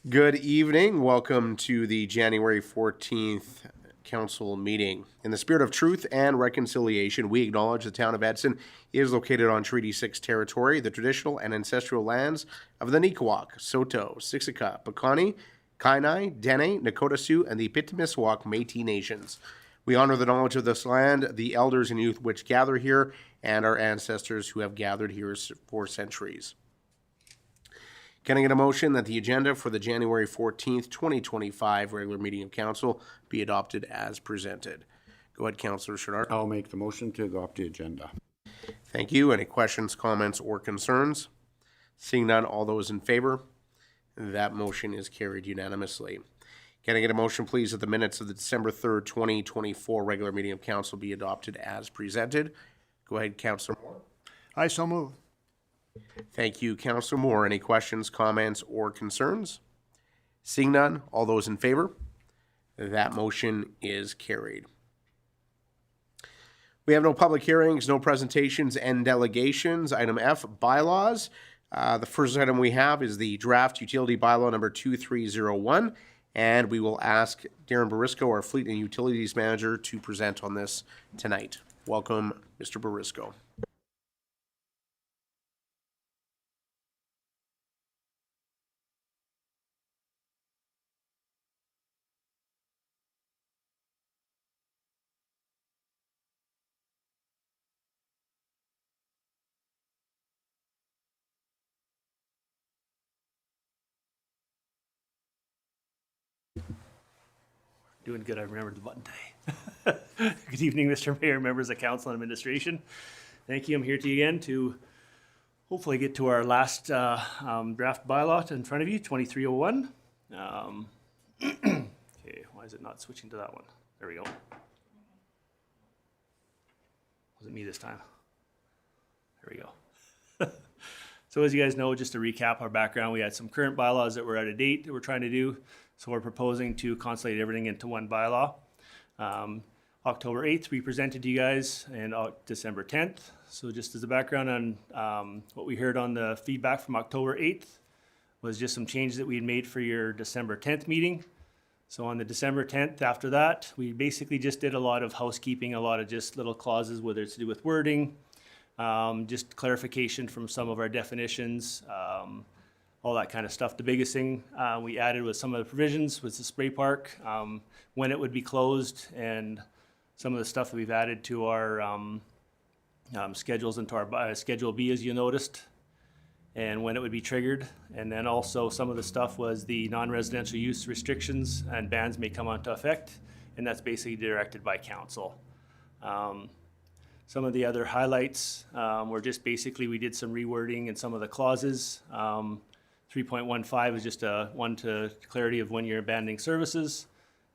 Good evening. Welcome to the January 14th council meeting. In the spirit of truth and reconciliation, we acknowledge the town of Edson is located on Treaty 6 territory, the traditional and ancestral lands of the Niqua, Saulteaux, Siksika, Piikani, Kainai, Dene, Nakota Sioux, and the Pitimiswak Métis nations. We honor the knowledge of this land, the elders and youth which gather here, and our ancestors who have gathered here for centuries. Can I get a motion that the agenda for the January 14th, 2025 regular meeting of council be adopted as presented? Go ahead, Councillor Chouinard. I'll make the motion to adopt the agenda. Thank you. Any questions, comments, or concerns? Seeing none, all those in favor? That motion is carried unanimously. Can I get a motion, please, that the minutes of the December 3rd, 2024 regular meeting of council be adopted as presented? Go ahead, Councillor Moore. I so move. Thank you, Councillor Moore. Any questions, comments, or concerns? Seeing none, all those in favor? That motion is carried. We have no public hearings, no presentations, and delegations. Item F, bylaws. The first item we have is the draft utility bylaw number 2301, and we will ask Darren Barisco, our Fleet and Utilities Manager, to present on this tonight. Welcome, Mr. Barisco. Doing good. I remembered the button today. Good evening, Mr. Mayor, members of council and administration. Thank you. I'm here to you again to hopefully get to our last draft bylaw in front of you, 2301. Okay, why is it not switching to that one? There we go. Wasn't me this time. There we go. So as you guys know, just to recap our background, we had some current bylaws that were out of date that we're trying to do. So we're proposing to consolidate everything into one bylaw. October 8th, we presented to you guys, and December 10th. So just as a background on what we heard on the feedback from October 8th was just some changes that we had made for your December 10th meeting. So on the December 10th, after that, we basically just did a lot of housekeeping, a lot of just little clauses, whether it's to do with wording, just clarification from some of our definitions, all that kind of stuff. The biggest thing we added was some of the provisions was the spray park, when it would be closed, and some of the stuff that we've added to our schedules into our Schedule B, as you noticed, and when it would be triggered. And then also some of the stuff was the non-residential use restrictions and bans may come into effect, and that's basically directed by council. Some of the other highlights were just basically we did some rewording in some of the clauses. 3.15 is just one to clarity of when you're abandoning services.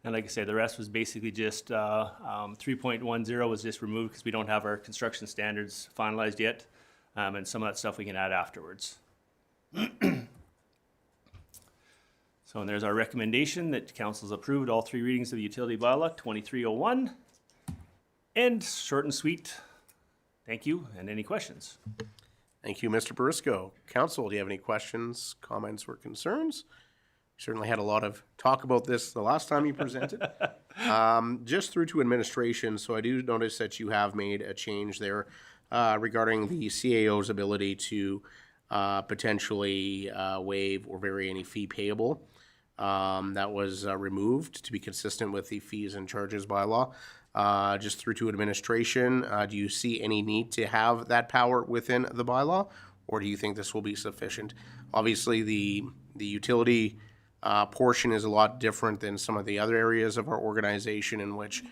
And like I said, the rest was basically just 3.10 was just removed because we don't have our construction standards finalized yet. And some of that stuff we can add afterwards. So and there's our recommendation that council's approved all three readings of the utility bylaw 2301. And short and sweet. Thank you. And any questions? Thank you, Mr. Barisco. Council, do you have any questions, comments, or concerns? We certainly had a lot of talk about this the last time you presented. Just through to administration, so I do notice that you have made a change there regarding the CAO's ability to potentially waive or vary any fee payable. That was removed to be consistent with the fees and charges bylaw. Just through to administration, do you see any need to have that power within the bylaw, or do you think this will be sufficient? Obviously, the utility portion is a lot different than some of the other areas of our organization in which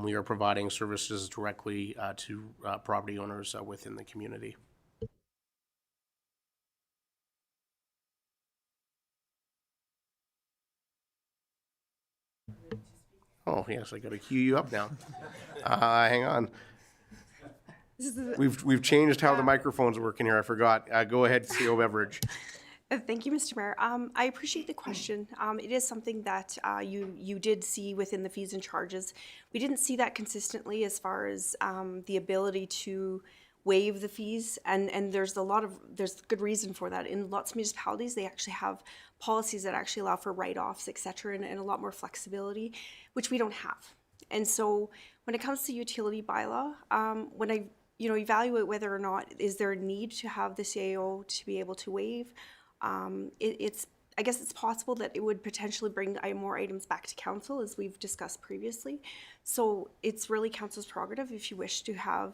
we are providing services directly to property owners within the community. Oh, yes, I got to cue you up now. Hang on. We've changed how the microphones work in here. I forgot. Go ahead, CO Beveridge. Thank you, Mr. Mayor. I appreciate the question. It is something that you did see within the fees and charges. We didn't see that consistently as far as the ability to waive the fees, and there's good reason for that. In lots of municipalities, they actually have policies that actually allow for write-offs, et cetera, and a lot more flexibility, which we don't have. And so when it comes to utility bylaw, when I evaluate whether or not is there a need to have the CAO to be able to waive, I guess it's possible that it would potentially bring more items back to council, as we've discussed previously. So it's really council's prerogative if you wish to have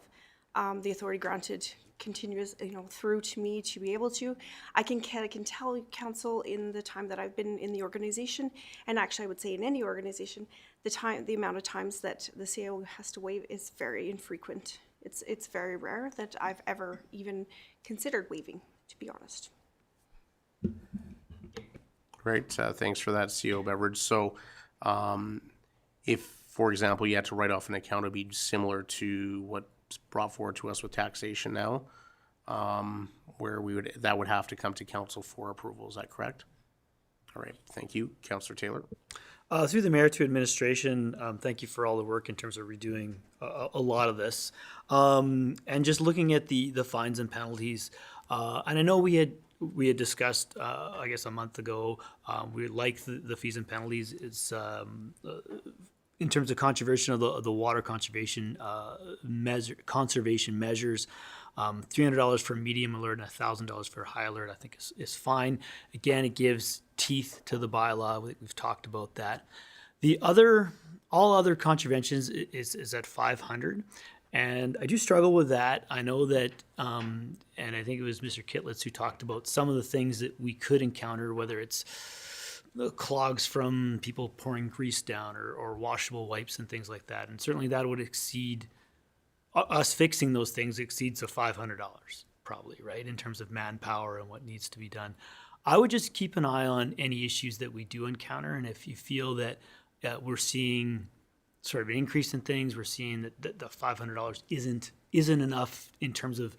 the authority granted continuous, through to me to be able to. I can tell council in the time that I've been in the organization, and actually I would say in any organization, the amount of times that the CAO has to waive is very infrequent. It's very rare that I've ever even considered waiving, to be honest. Great, thanks for that, CO Beveridge. So, if, for example, you had to write off an account, it'd be similar to what's brought forward to us with taxation now, where that would have to come to council for approval. Is that correct? All right, thank you, Councillor Taylor. Through the mayor to administration, thank you for all the work in terms of redoing a lot of this, and just looking at the fines and penalties. And I know we had discussed, I guess a month ago, we like the fees and penalties. It's in terms of conservation of the water conservation measures. $300 for medium alert and $1,000 for high alert, I think is fine. Again, it gives teeth to the bylaw. We've talked about that. All other contraventions is at 500. And I do struggle with that. I know that, and I think it was Mr. Kitlitz who talked about some of the things that we could encounter, whether it's the clogs from people pouring grease down or washable wipes and things like that. And certainly that would exceed, us fixing those things exceeds the $500 probably, right, in terms of manpower and what needs to be done. I would just keep an eye on any issues that we do encounter. And if you feel that we're seeing sort of an increase in things, we're seeing that the $500 isn't enough in terms of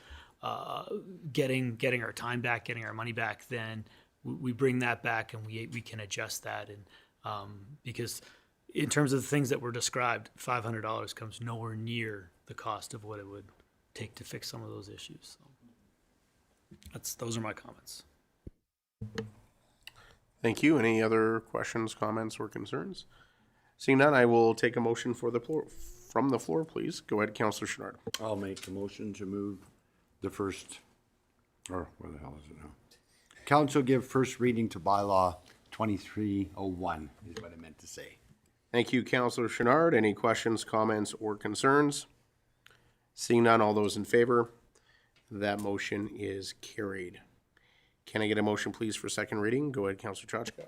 getting our time back, getting our money back, then we bring that back and we can adjust that. And because in terms of the things that were described, $500 comes nowhere near the cost of what it would take to fix some of those issues. So those are my comments. Thank you. Any other questions, comments, or concerns? Seeing none, I will take a motion from the floor, please. Go ahead, Councillor Chenard. I'll make the motion to move the first, or where the hell is it now? Council give first reading to bylaw 2301 is what I meant to say. Thank you, Councillor Chenard. Any questions, comments, or concerns? Seeing none, all those in favor? That motion is carried. Can I get a motion, please, for second reading? Go ahead, Councillor Chachka.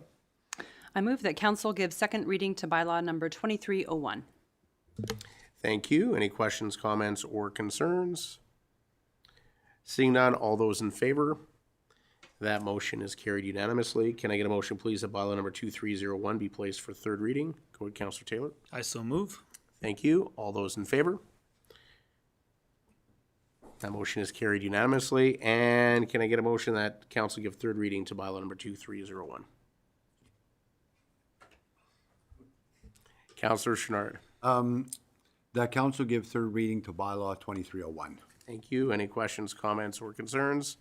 I move that council give second reading to bylaw number 2301. Thank you. Any questions, comments, or concerns? Seeing none, all those in favor? That motion is carried unanimously. Can I get a motion, please, that bylaw number 2301 be placed for third reading? Go ahead, Councillor Taylor. I so move. Thank you. All those in favor? That motion is carried unanimously. And can I get a motion that council give third reading to bylaw number 2301? Councillor Chenard. That council give third reading to bylaw 2301. Thank you. Any questions, comments, or concerns?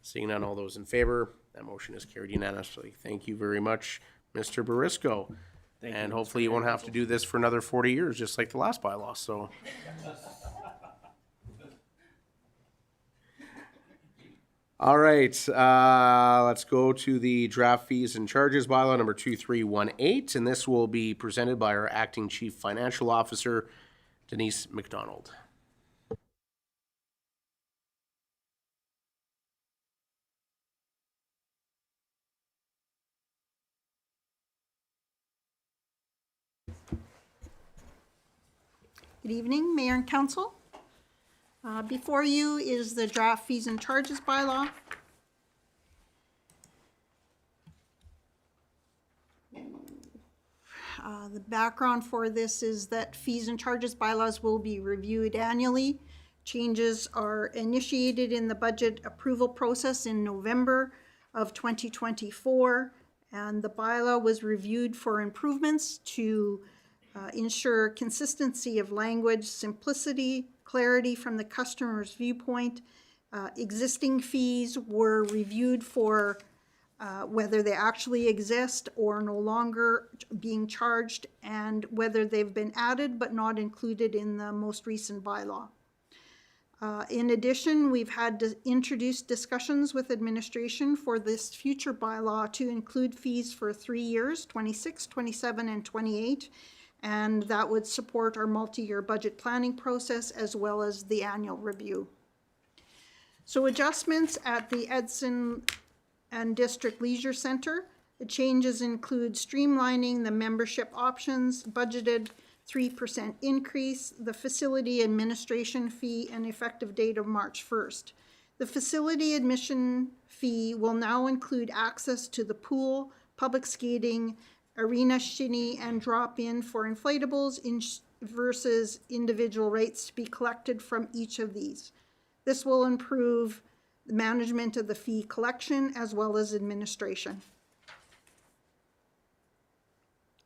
Seeing none, all those in favor, that motion is carried unanimously. Thank you very much, Mr. Barisco. And hopefully you won't have to do this for another 40 years, just like the last bylaw, so. All right, let's go to the draft fees and charges bylaw number 2318, and this will be presented by our acting chief financial officer, Denise McDonald. Good evening, Mayor and Council. Before you is the draft fees and charges bylaw. The background for this is that fees and charges bylaws will be reviewed annually. Changes are initiated in the budget approval process in November of 2024, and the bylaw was reviewed for improvements to ensure consistency of language, simplicity, clarity from the customer's viewpoint. Existing fees were reviewed for whether they actually exist or no longer being charged, and whether they've been added but not included in the most recent bylaw. In addition, we've had to introduce discussions with administration for this future bylaw to include fees for 3 years, 26, 27, and 28, and that would support our multi-year budget planning process as well as the annual review. So adjustments at the Edson and District Leisure Center. The changes include streamlining the membership options, budgeted 3% increase, the facility administration fee, and effective date of March 1st. The facility admission fee will now include access to the pool, public skating, arena shinny, and drop-in for inflatables versus individual rates to be collected from each of these. This will improve the management of the fee collection as well as administration.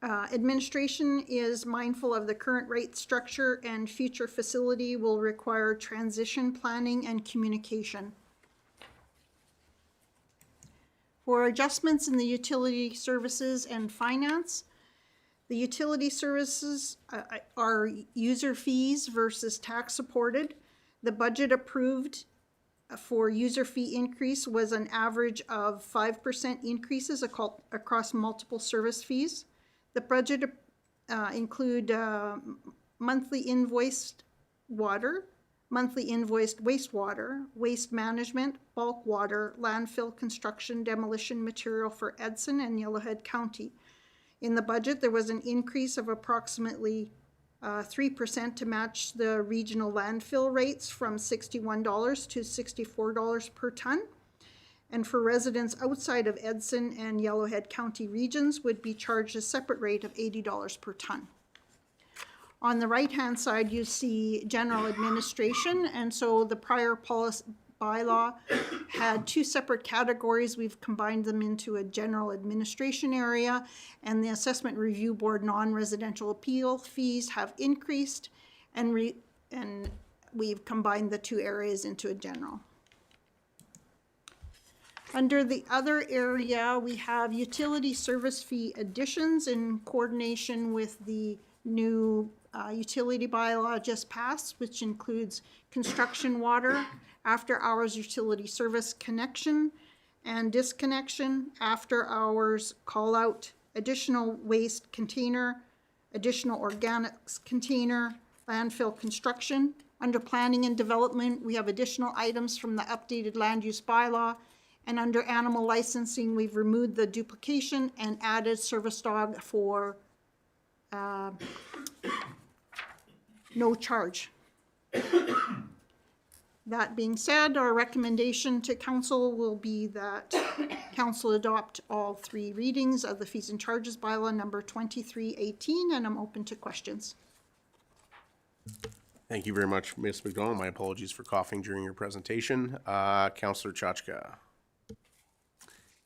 Administration is mindful of the current rate structure, and future facility will require transition planning and communication. For adjustments in the utility services and finance, the utility services are user fees versus tax supported. The budget approved for user fee increase was an average of 5% increases across multiple service fees. The budget include monthly invoiced water, monthly invoiced wastewater, waste management, bulk water, landfill construction, demolition material for Edson and Yellowhead County. In the budget, there was an increase of approximately 3% to match the regional landfill rates from $61 to $64 per ton. And for residents outside of Edson and Yellowhead County regions would be charged a separate rate of $80 per ton. On the right-hand side, you see general administration, and so the prior policy bylaw had two separate categories. We've combined them into a general administration area, and the Assessment Review Board non-residential appeal fees have increased, and we've combined the two areas into a general. Under the other area, we have utility service fee additions in coordination with the new utility bylaw just passed, which includes construction water, after hours utility service connection and disconnection, after hours call out, additional waste container, additional organics container, landfill construction. Under planning and development, we have additional items from the updated land use bylaw. And under animal licensing, we've removed the duplication and added service dog for no charge. That being said, our recommendation to council will be that council adopt all 3 readings of the fees and charges bylaw number 2318, and I'm open to questions. Thank you very much, Ms. McDonald. My apologies for coughing during your presentation. Councillor Chachka.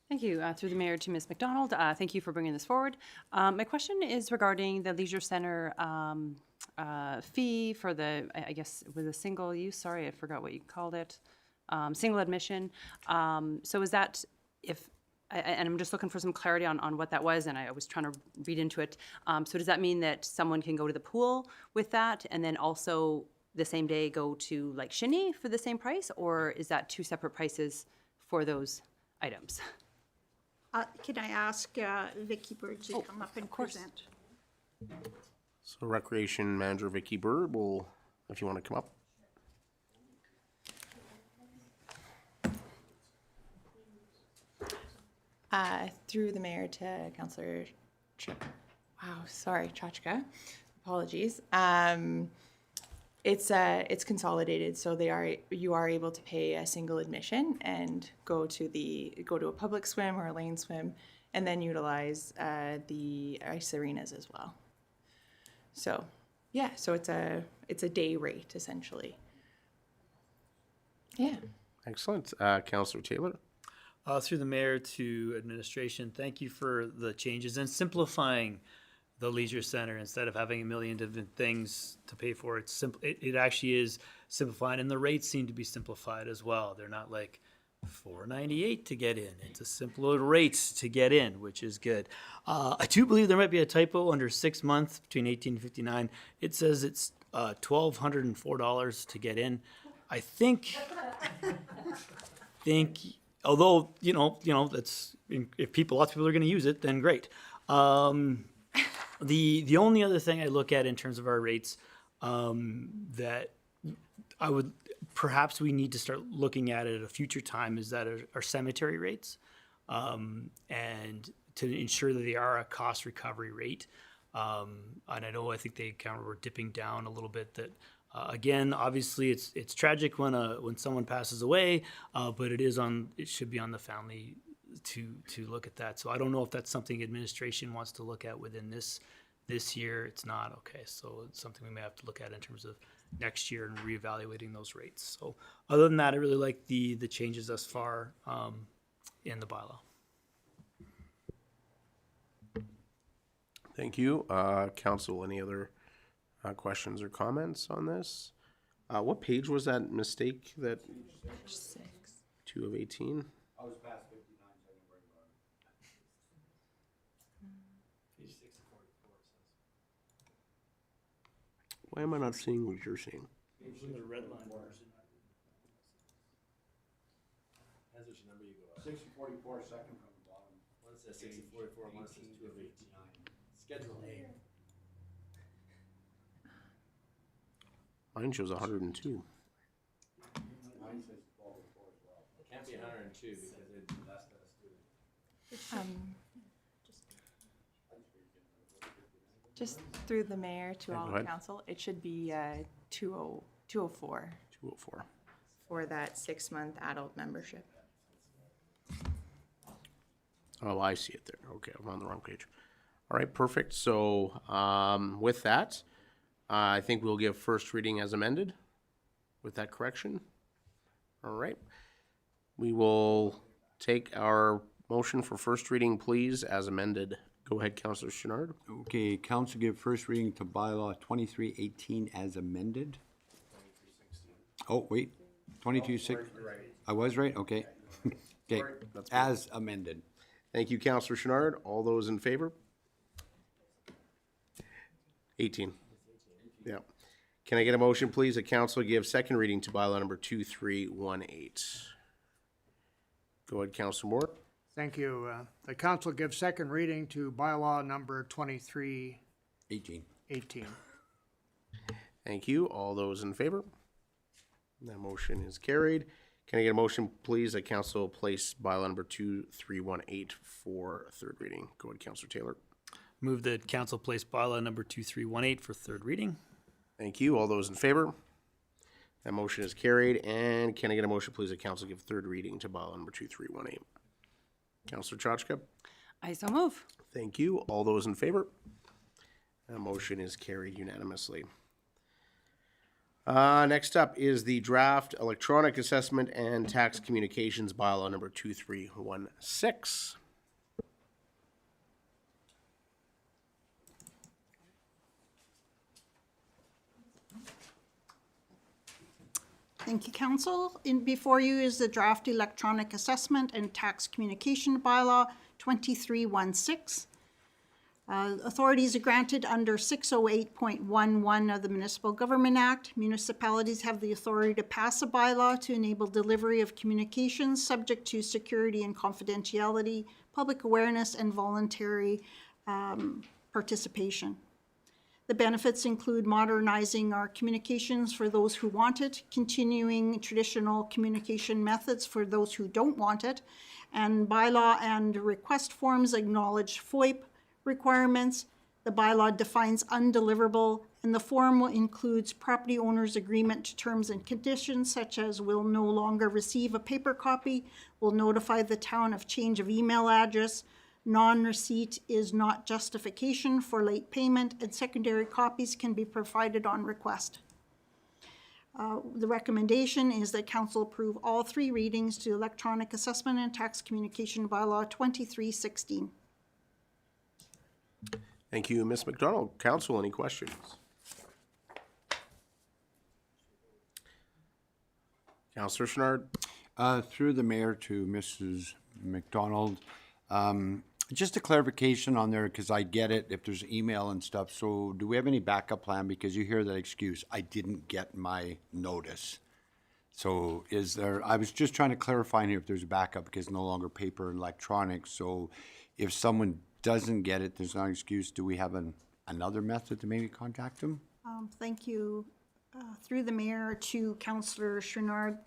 Thank you. Through the mayor to Ms. McDonald, thank you for bringing this forward. My question is regarding the leisure center fee for the, I guess, with a single use, sorry, I forgot what you called it, single admission. So is that, and I'm just looking for some clarity on what that was, and I was trying to read into it. So does that mean that someone can go to the pool with that and then also the same day go to like Shinny for the same price, or is that 2 separate prices for those items? Can I ask Vicky Bird to come up and present? So Recreation Manager Vicky Bird will, if you want to come up. Through the mayor to Councillor Chachka. Apologies. It's consolidated, so you are able to pay a single admission and go to a public swim or a lane swim, and then utilize the ice arenas as well. So yeah, so it's a day rate essentially. Yeah. Excellent. Councillor Taylor. Through the mayor to administration, thank you for the changes and simplifying the leisure center, instead of having a million different things to pay for, it's simple. It actually is simplified, and the rates seem to be simplified as well. They're not like $4.98 to get in. It's a simpler rates to get in, which is good. I do believe there might be a typo under 6 months between 18 and 59. It says it's $1,204 to get in. I think, although that's, if lots of people are going to use it, then great. The only other thing I look at in terms of our rates that I would perhaps we need to start looking at a future time is that our cemetery rates, and to ensure that they are a cost recovery rate. And I think they kind of were dipping down a little bit. That again, obviously, it's tragic when someone passes away, but it should be on the family to look at that. So I don't know if that's something administration wants to look at within this year. It's not. Okay, so it's something we may have to look at in terms of next year and reevaluating those rates. So other than that, I really like the changes thus far in the bylaw. Thank you. Council, any other questions or comments on this? What page was that mistake that? 6. 2 of 18? I was past 59, so I didn't worry about it. Why am I not seeing what you're seeing? The red line version. 6044, second from the bottom. One says 6044, one says 2 of 18. Schedule A. Mine shows 102. Mine says 1204 as well. It can't be 102 because it last us too. Just through the mayor to Yeah, all go the ahead. council, it should be 204 204. for that 6-month adult membership. Oh, I see it there. Okay, I'm on the wrong page. All right, perfect. So with that, I think we'll give first reading as amended with that correction. All right. We will take our motion for first reading, please, as amended. Go ahead, Councillor Chenard. Okay, council give first reading to bylaw 2318 as amended. Oh, wait, 22:6. I was right, okay. Okay, as amended. Thank you, Councillor Chenard. All those in favor? 18. Yeah. Can I get a motion, please, that council give second reading to bylaw number 2318? Go ahead, Councillor Moore. Thank you. The council gives second reading to bylaw number 2318. 18. Thank you. All those in favor? That motion is carried. Can I get a motion, please, that council place bylaw number 2318 for third reading? Go ahead, Councillor Taylor. Move that council place bylaw number 2318 for third reading. Thank you. All those in favor? That motion is carried. And can I get a motion, please, that council give third reading to bylaw number 2318? Councillor Chachka? I so move. Thank you. All those in favor? That motion is carried unanimously. Next up is the draft electronic assessment and tax communications bylaw number 2316. Thank you, council. Before you is the draft electronic assessment and tax communication bylaw 2316. Authorities are granted under 608.11 of the Municipal Government Act. Municipalities have the authority to pass a bylaw to enable delivery of communications subject to security and confidentiality, public awareness, and voluntary participation. The benefits include modernizing our communications for those who want it, continuing traditional communication methods for those who don't want it, and bylaw and request forms acknowledge FOIP requirements. The bylaw defines undeliverable, and the form includes property owner's agreement to terms and conditions, such as will no longer receive a paper copy, will notify the town of change of email address, non-receipt is not justification for late payment, and secondary copies can be provided on request. The recommendation is that council approve all three readings to electronic assessment and tax communication bylaw 2316. Thank you, Ms. McDonald. Council, any questions? Councillor Chenard? Through the mayor to Mrs. McDonald, just a clarification on there, because I get it if there's email and stuff. So do we have any backup plan? Because you hear that excuse, I didn't get my notice. So is there, I was just trying to clarify here if there's a backup, because no longer paper and electronic. So if someone doesn't get it, there's no excuse. Do we have another method to maybe contact them? Thank you. Through the mayor to Councillor Chenard,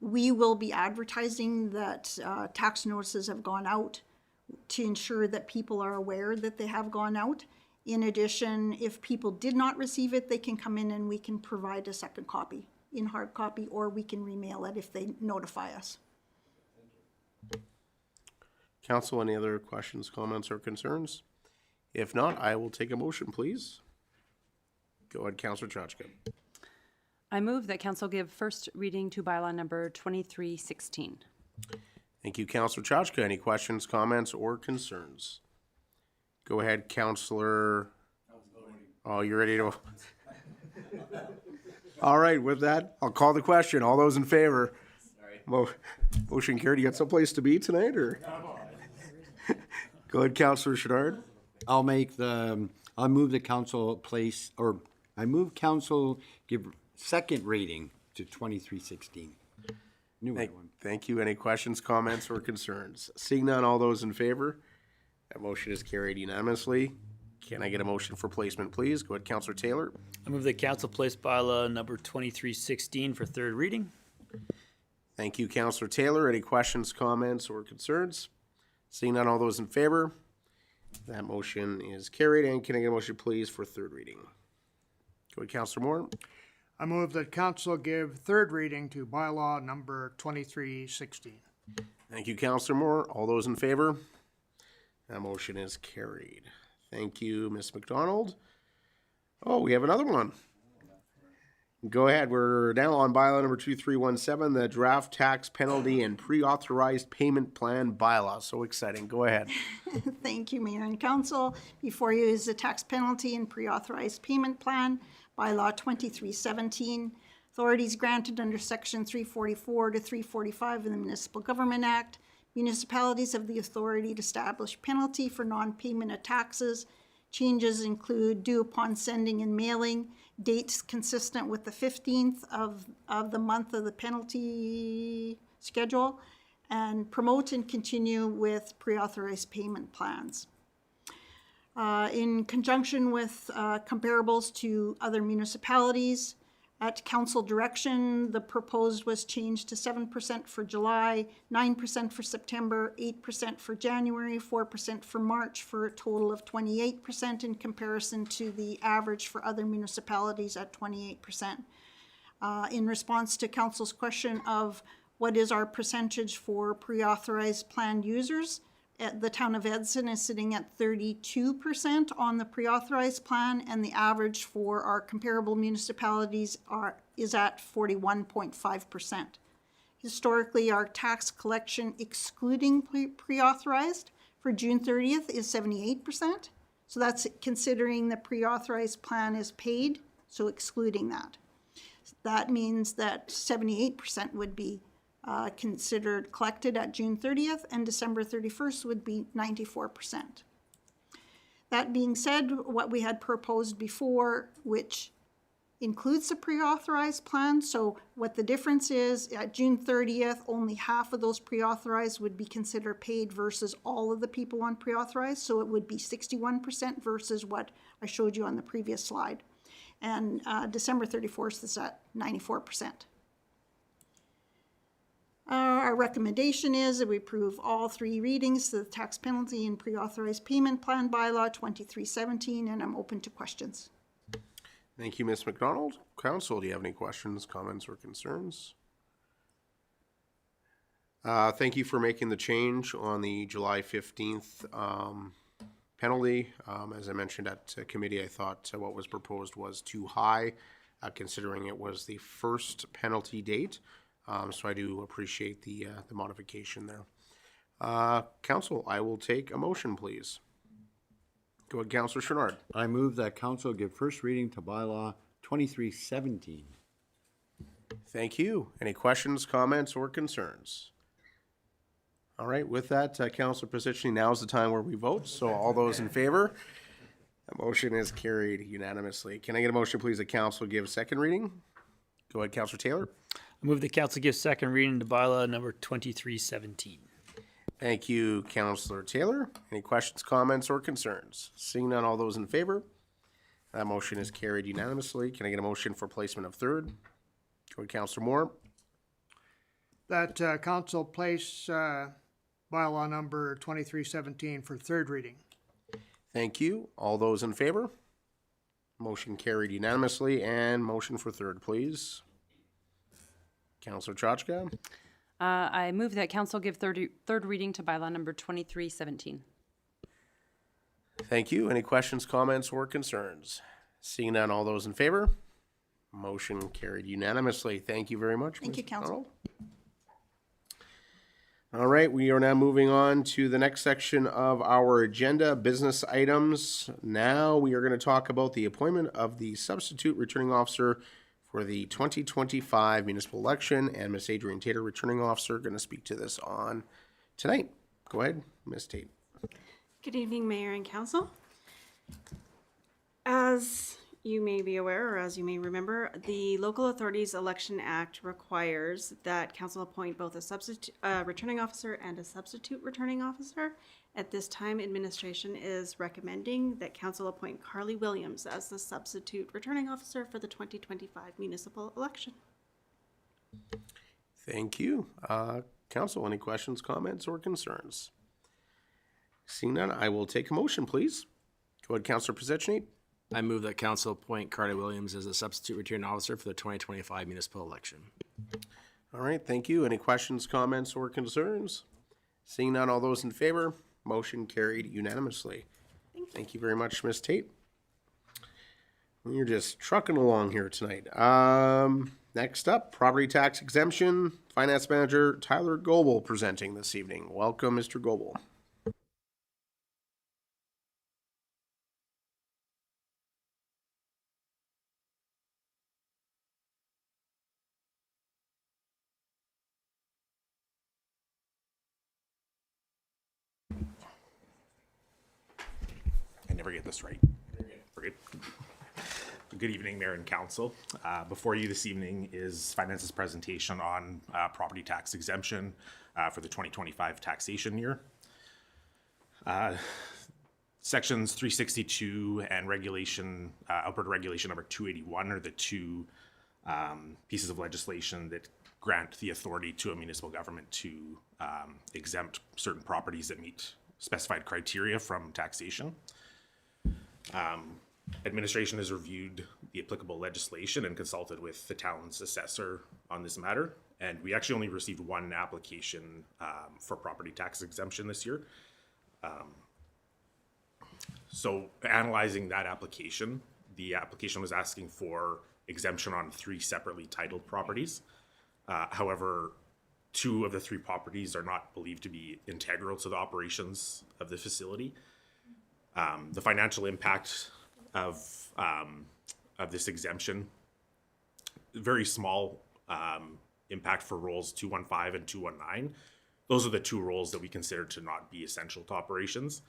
we will be advertising that tax notices have gone out to ensure that people are aware that they have gone out. In addition, if people did not receive it, they can come in and we can provide a second copy in hard copy, or we can remail it if they notify us. Council, any other questions, comments, or concerns? If not, I will take a motion, please. Go ahead, Councillor Chachka. I move that council give first reading to bylaw number 2316. Thank you, Councillor Chachka. Any questions, comments, or concerns? Go ahead, Councillor. Oh, you're ready to. All right, with that, I'll call the question. All those in favor? Motion carried. You got someplace to be tonight, or? Go ahead, Councillor Chenard. I'll move the council place, or I move council give second reading to 2316. New one. Thank you. Any questions, comments, or concerns? Seeing none, all those in favor? That motion is carried unanimously. Can I get a motion for placement, please? Go ahead, Councillor Taylor. I move that council place bylaw number 2316 for third reading. Thank you, Councillor Taylor. Any questions, comments, or concerns? Seeing none, all those in favor? That motion is carried. And can I get a motion, please, for third reading? Go ahead, Councillor Moore. I move that council give third reading to bylaw number 2316. Thank you, Councillor Moore. All those in favor? That motion is carried. Thank you, Ms. McDonald. Oh, we have another one. Go ahead. We're now on bylaw number 2317, the draft tax penalty and pre-authorized payment plan bylaw. So exciting. Go ahead. Thank you, Mayor and Council. Before you is the tax penalty and pre-authorized payment plan, bylaw 2317. Authorities granted under section 344 to 345 of the Municipal Government Act. Municipalities have the authority to establish penalty for non-payment of taxes. Changes include due upon sending and mailing, dates consistent with the 15th of the month of the penalty schedule, and promote and continue with pre-authorized payment plans. In conjunction with comparables to other municipalities, at council direction, the proposed was changed to 7% for July, 9% for September, 8% for January, 4% for March, for a total of 28% in comparison to the average for other municipalities at 28%. In response to council's question of what is our percentage for pre-authorized plan users, the town of Edson is sitting at 32% on the pre-authorized plan, and the average for our comparable municipalities is at 41.5%. Historically, our tax collection excluding pre-authorized for June 30th is 78%. So that's considering the pre-authorized plan is paid, so excluding that. That means that 78% would be considered collected at June 30th, and December 31st would be 94%. That being said, what we had proposed before, which includes the pre-authorized plan, so what the difference is, at June 30th, only half of those pre-authorized would be considered paid versus all of the people on pre-authorized, so it would be 61% versus what I showed you on the previous slide. And December 31st is at 94%. Our recommendation is that we approve all three readings to the tax penalty and pre-authorized payment plan bylaw 2317, and I'm open to questions. Thank you, Ms. McDonald. Council, do you have any questions, comments, or concerns? Thank you for making the change on the July 15th penalty. As I mentioned at committee, I thought what was proposed was too high, considering it was the first penalty date. So I do appreciate the modification there. Council, I will take a motion, please. Go ahead, Councillor Chouinard. I move that council give first reading to bylaw 2317. Thank you. Any questions, comments, or concerns? All right, with that, Councillor Pizicci, now is the time where we vote. So all those in favor? The motion is carried unanimously. Can I get a motion, please, that council give second reading? Go ahead, Councillor Taylor. I move the council give second reading to bylaw number 2317. Thank you, Councillor Taylor. Any questions, comments, or concerns? Seeing none, all those in favor? That motion is carried unanimously. Can I get a motion for placement of third? Go ahead, Councillor Moore. That council place bylaw number 2317 for third reading. Thank you. All those in favor? Motion carried unanimously. And motion for third, please. Councillor Chachka. I move that council give third reading to bylaw number 2317. Thank you. Any questions, comments, or concerns? Seeing none, all those in favor? Motion carried unanimously. Thank you very much. Thank Ms. you, Council. McDonald. All right, we are now moving on to the next section of our agenda, business items. Now we are going to talk about the appointment of the substitute returning officer for the 2025 municipal election, and Ms. Adrienne Tater, returning officer, going to speak to this on tonight. Go ahead, Ms. Tate. Good evening, Mayor and Council. As you may be aware, or as you may remember, the Local Authorities Election Act requires that council appoint both a substitute returning officer and a substitute returning officer. At this time, administration is recommending that council appoint Carly Williams as the substitute returning officer for the 2025 municipal election. Thank you. Council, any questions, comments, or concerns? Seeing none, I will take a motion, please. Go ahead, Councillor Pizicci. I move that council appoint Carly Williams as a substitute returning officer for the 2025 municipal election. All right, thank you. Any questions, comments, or concerns? Seeing none, all those in favor? Motion carried unanimously. Thank you very much, Ms. Tate. We're just trucking along here tonight. Next up, property tax exemption. Finance Manager Tyler Goebel presenting this evening. Welcome, Mr. Goebel. I never get this right. We're good. Good evening, Mayor and Council. Before you this evening is Finance's presentation on property tax exemption for the 2025 taxation year. Sections 362 and regulation, Alberta Regulation number 281 are the two pieces of legislation that grant the authority to a municipal government to exempt certain properties that meet specified criteria from taxation. Administration has reviewed the applicable legislation and consulted with the town's assessor on this matter. And we actually only received one application for property tax exemption this year. So analyzing that application, the application was asking for exemption on 3 separately titled properties. However, 2 of the 3 properties are not believed to be integral to the operations of the facility. The financial impact of this exemption, very small impact for rolls 215 and 219. Those are the 2 rolls that we consider to not be essential to operations.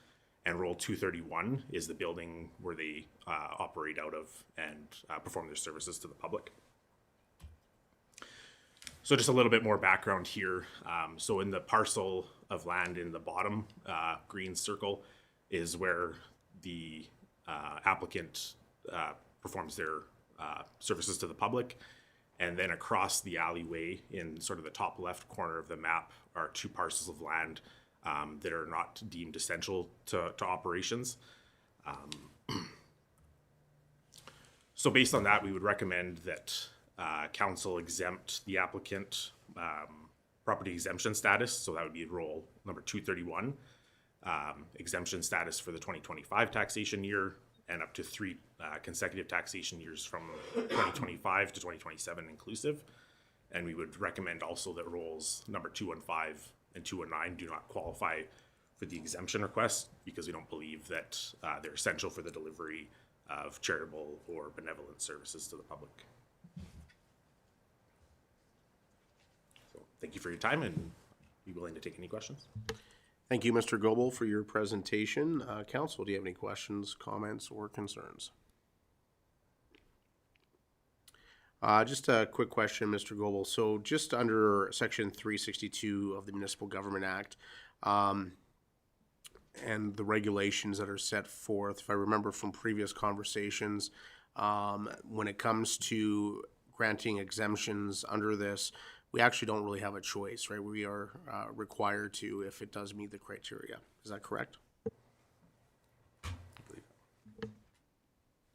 And roll 231 is the building where they operate out of and perform their services to the public. So just a little bit more background here. So in the parcel of land in the bottom green circle is where the applicant performs their services to the public. And then across the alleyway in sort of the top left corner of the map are 2 parcels of land that are not deemed essential to operations. So based on that, we would recommend that council exempt the applicant property exemption status. So that would be roll number 231, exemption status for the 2025 taxation year and up to 3 consecutive taxation years from 2025 to 2027 inclusive. And we would recommend also that rolls number 215 and 219 do not qualify for the exemption request because we don't believe that they're essential for the delivery of charitable or benevolent services to the public. So thank you for your time and be willing to take any questions. Thank you, Mr. Goebel, for your presentation. Council, do you have any questions, comments, or concerns? Just a quick question, Mr. Goebel. So just under Section 362 of the Municipal Government Act, and the regulations that are set forth, if I remember from previous conversations, when it comes to granting exemptions under this, we actually don't really have a choice, right? We are required to if it does meet the criteria. Is that correct?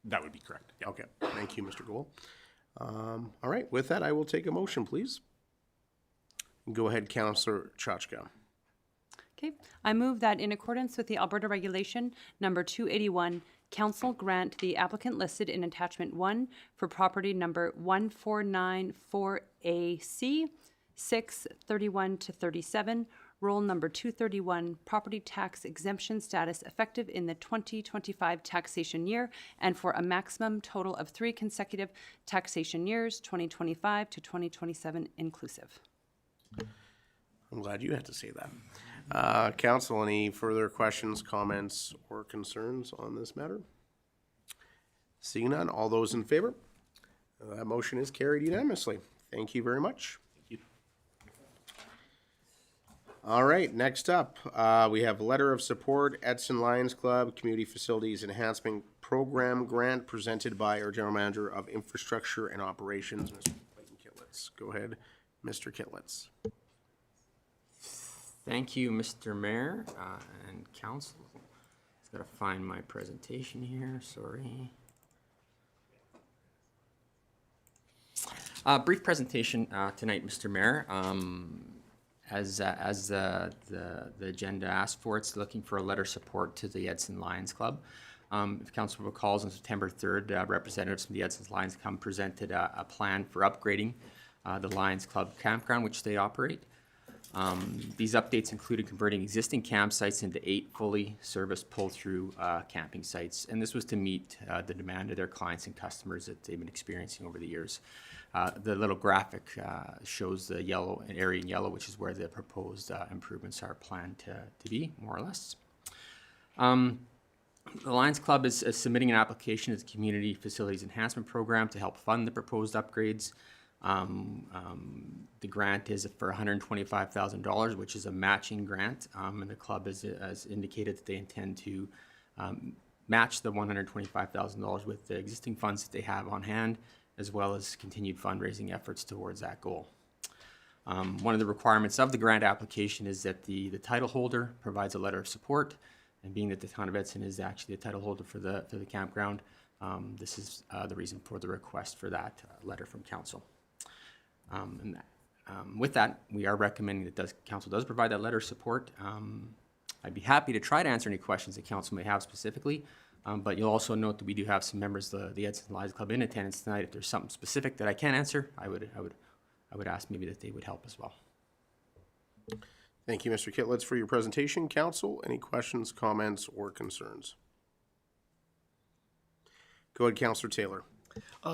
That would be correct. Yeah. Okay, thank you, Mr. Goebel. All right, with that, I will take a motion, please. Go ahead, Councillor Chachka. Okay, I move that in accordance with the Alberta Regulation Number 281, Council grant the applicant listed in Attachment 1 for property number 1494AC, 631 to 37, roll number 231, property tax exemption status effective in the 2025 taxation year and for a maximum total of 3 consecutive taxation years, 2025 to 2027 inclusive. I'm glad you had to say that. Council, any further questions, comments, or concerns on this matter? Seeing none, all those in favor? That motion is carried unanimously. Thank you very much. Thank you. All right, next up, we have Letter of Support, Edson Lions Club Community Facilities Enhancement Program Grant presented by our General Manager of Infrastructure and Operations, Mr. Clayton Kitlitz. Go ahead, Mr. Kitlitz. Thank you, Mr. Mayor and Council. Just gotta find my presentation here, sorry. Brief presentation tonight, Mr. Mayor. As the agenda asked for, it's looking for a letter of support to the Edson Lions Club. If Council recalls, on September 3rd, representatives from the Edson Lions Club presented a plan for upgrading the Lions Club campground, which they operate. These updates included converting existing campsites into 8 fully serviced pull-through camping sites, and this was to meet the demand of their clients and customers that they've been experiencing over the years. The little graphic shows the yellow, an area in yellow, which is where the proposed improvements are planned to be, more or less. The Lions Club is submitting an application to the Community Facilities Enhancement Program to help fund the proposed upgrades. The grant is for $125,000, which is a matching grant, and the club has indicated that they intend to match the $125,000 with the existing funds that they have on hand, as well as continued fundraising efforts towards that goal. One of the requirements of the grant application is that the title holder provides a letter of support, and being that the town of Edson is actually the title holder for the campground, this is the reason for the request for that letter from council. With that, we are recommending that council does provide that letter of support. I'd be happy to try to answer any questions that council may have specifically, but you'll also note that we do have some members of the Edson Lions Club in attendance tonight. If there's something specific that I can't answer, I would ask maybe that they would help as well. Thank you, Mr. Kitlitz, for your presentation. Council, any questions, comments, or concerns? Go ahead, Councillor Taylor.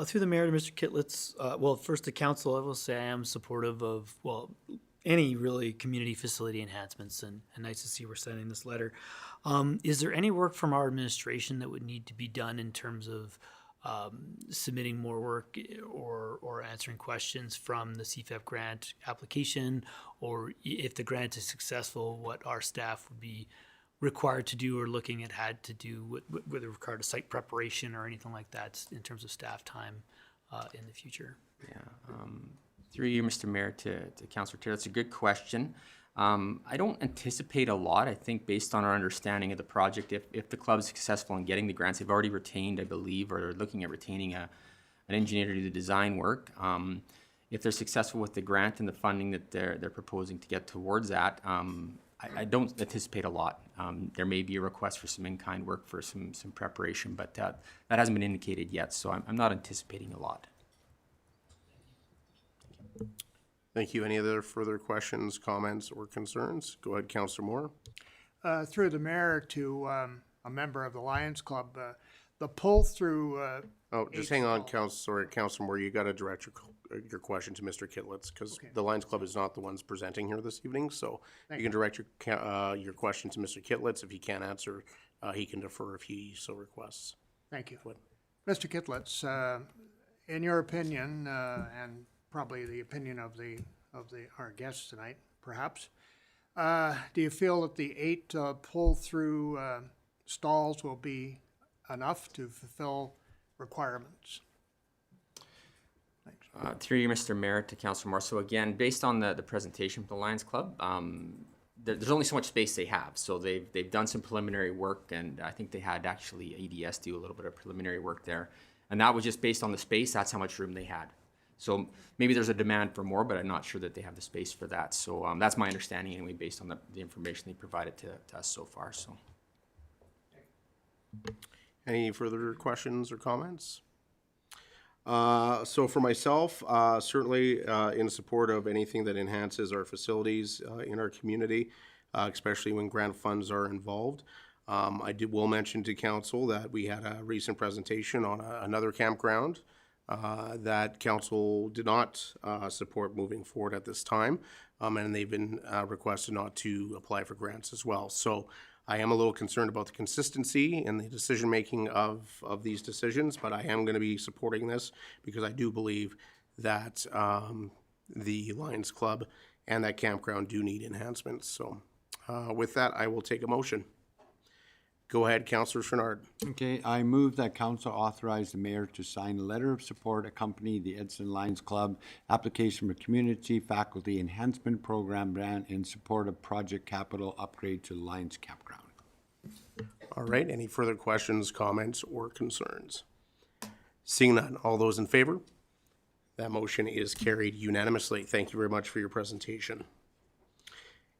Through the mayor to Mr. Kitlitz, well, first to council, I will say I am supportive of, well, any really community facility enhancements, and nice to see we're sending this letter. Is there any work from our administration that would need to be done in terms of submitting more work or answering questions from the CFEP grant application, or if the grant is successful, what our staff would be required to do or looking at had to do with regard to site preparation or anything like that in terms of staff time in the future? Yeah, through you, Mr. Mayor, to Councillor Taylor, that's a good question. I don't anticipate a lot. I think based on our understanding of the project, if the club is successful in getting the grants, they've already retained, I believe, or they're looking at retaining an engineer to do the design work. If they're successful with the grant and the funding that they're proposing to get towards that, I don't anticipate a lot. There may be a request for some in-kind work for some preparation, but that hasn't been indicated yet, so I'm not anticipating a lot. Thank you. Any other further questions, comments, or concerns? Go ahead, Councillor Moore. through the mayor to a member of the Lions Club, the pull-through. Oh, just hang on, Councilor Moore, you gotta direct your question to Mr. Kitlitz, because the Lions Club is not the ones presenting here this evening, so you can direct your question to Mr. Kitlitz. If he can't answer, he can defer if he so requests. Thank you. Mr. Kitlitz, in your opinion, and probably the opinion of our guests tonight, perhaps, do you feel that the 8 pull-through stalls will be enough to fulfill requirements? Through you, Mr. Mayor, to Councilor Moore. So again, based on the presentation from the Lions Club, there's only so much space they have. So they've done some preliminary work, and I think they had actually ADS do a little bit of preliminary work there. And that was just based on the space. That's how much room they had. So maybe there's a demand for more, but I'm not sure that they have the space for that. So that's my understanding anyway, based on the information they provided to us so far. So. Any further questions or comments? So for myself, certainly in support of anything that enhances our facilities in our community, especially when grant funds are involved. Will mention to council that we had a recent presentation on another campground that council did not support moving forward at this time, and they've been requested not to apply for grants as well. So I am a little concerned about the consistency and the decision-making of these decisions, but I am going to be supporting this because I do believe that the Lions Club and that campground do need enhancements. So with that, I will take a motion. Go ahead, Councillor Chouinard. Okay, I move that council authorize the mayor to sign a letter of support accompanying the Edson Lions Club application for community faculty enhancement program grant in support of project capital upgrade to Lions Campground. All right, any further questions, comments, or concerns? Seeing none, all those in favor? That motion is carried unanimously. Thank you very much for your presentation.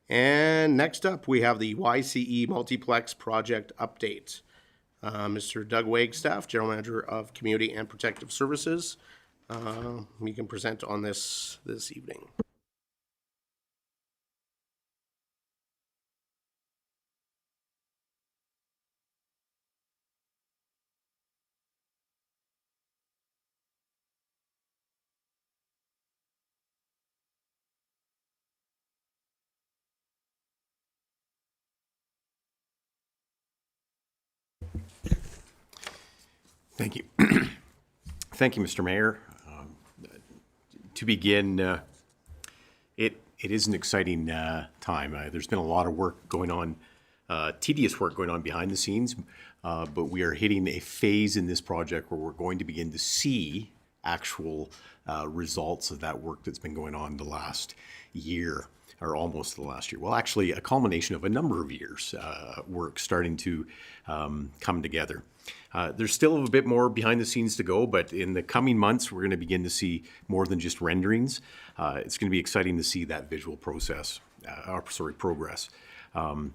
And next up, we have the YCE Multiplex Project Update. Mr. Doug Wagstaff, General Manager of Community and Protective Services. We can present on this evening. Thank you. Thank you, Mr. Mayor. To begin, it is an exciting time. There's been a lot of work going on, tedious work going on behind the scenes, but we are hitting a phase in this project where we're going to begin to see actual results of that work that's been going on the last year, or almost the last year. Well, actually, a culmination of a number of years' work starting to come together. There's still a bit more behind the scenes to go, but in the coming months, we're going to begin to see more than just renderings. It's going to be exciting to see that visual progress. And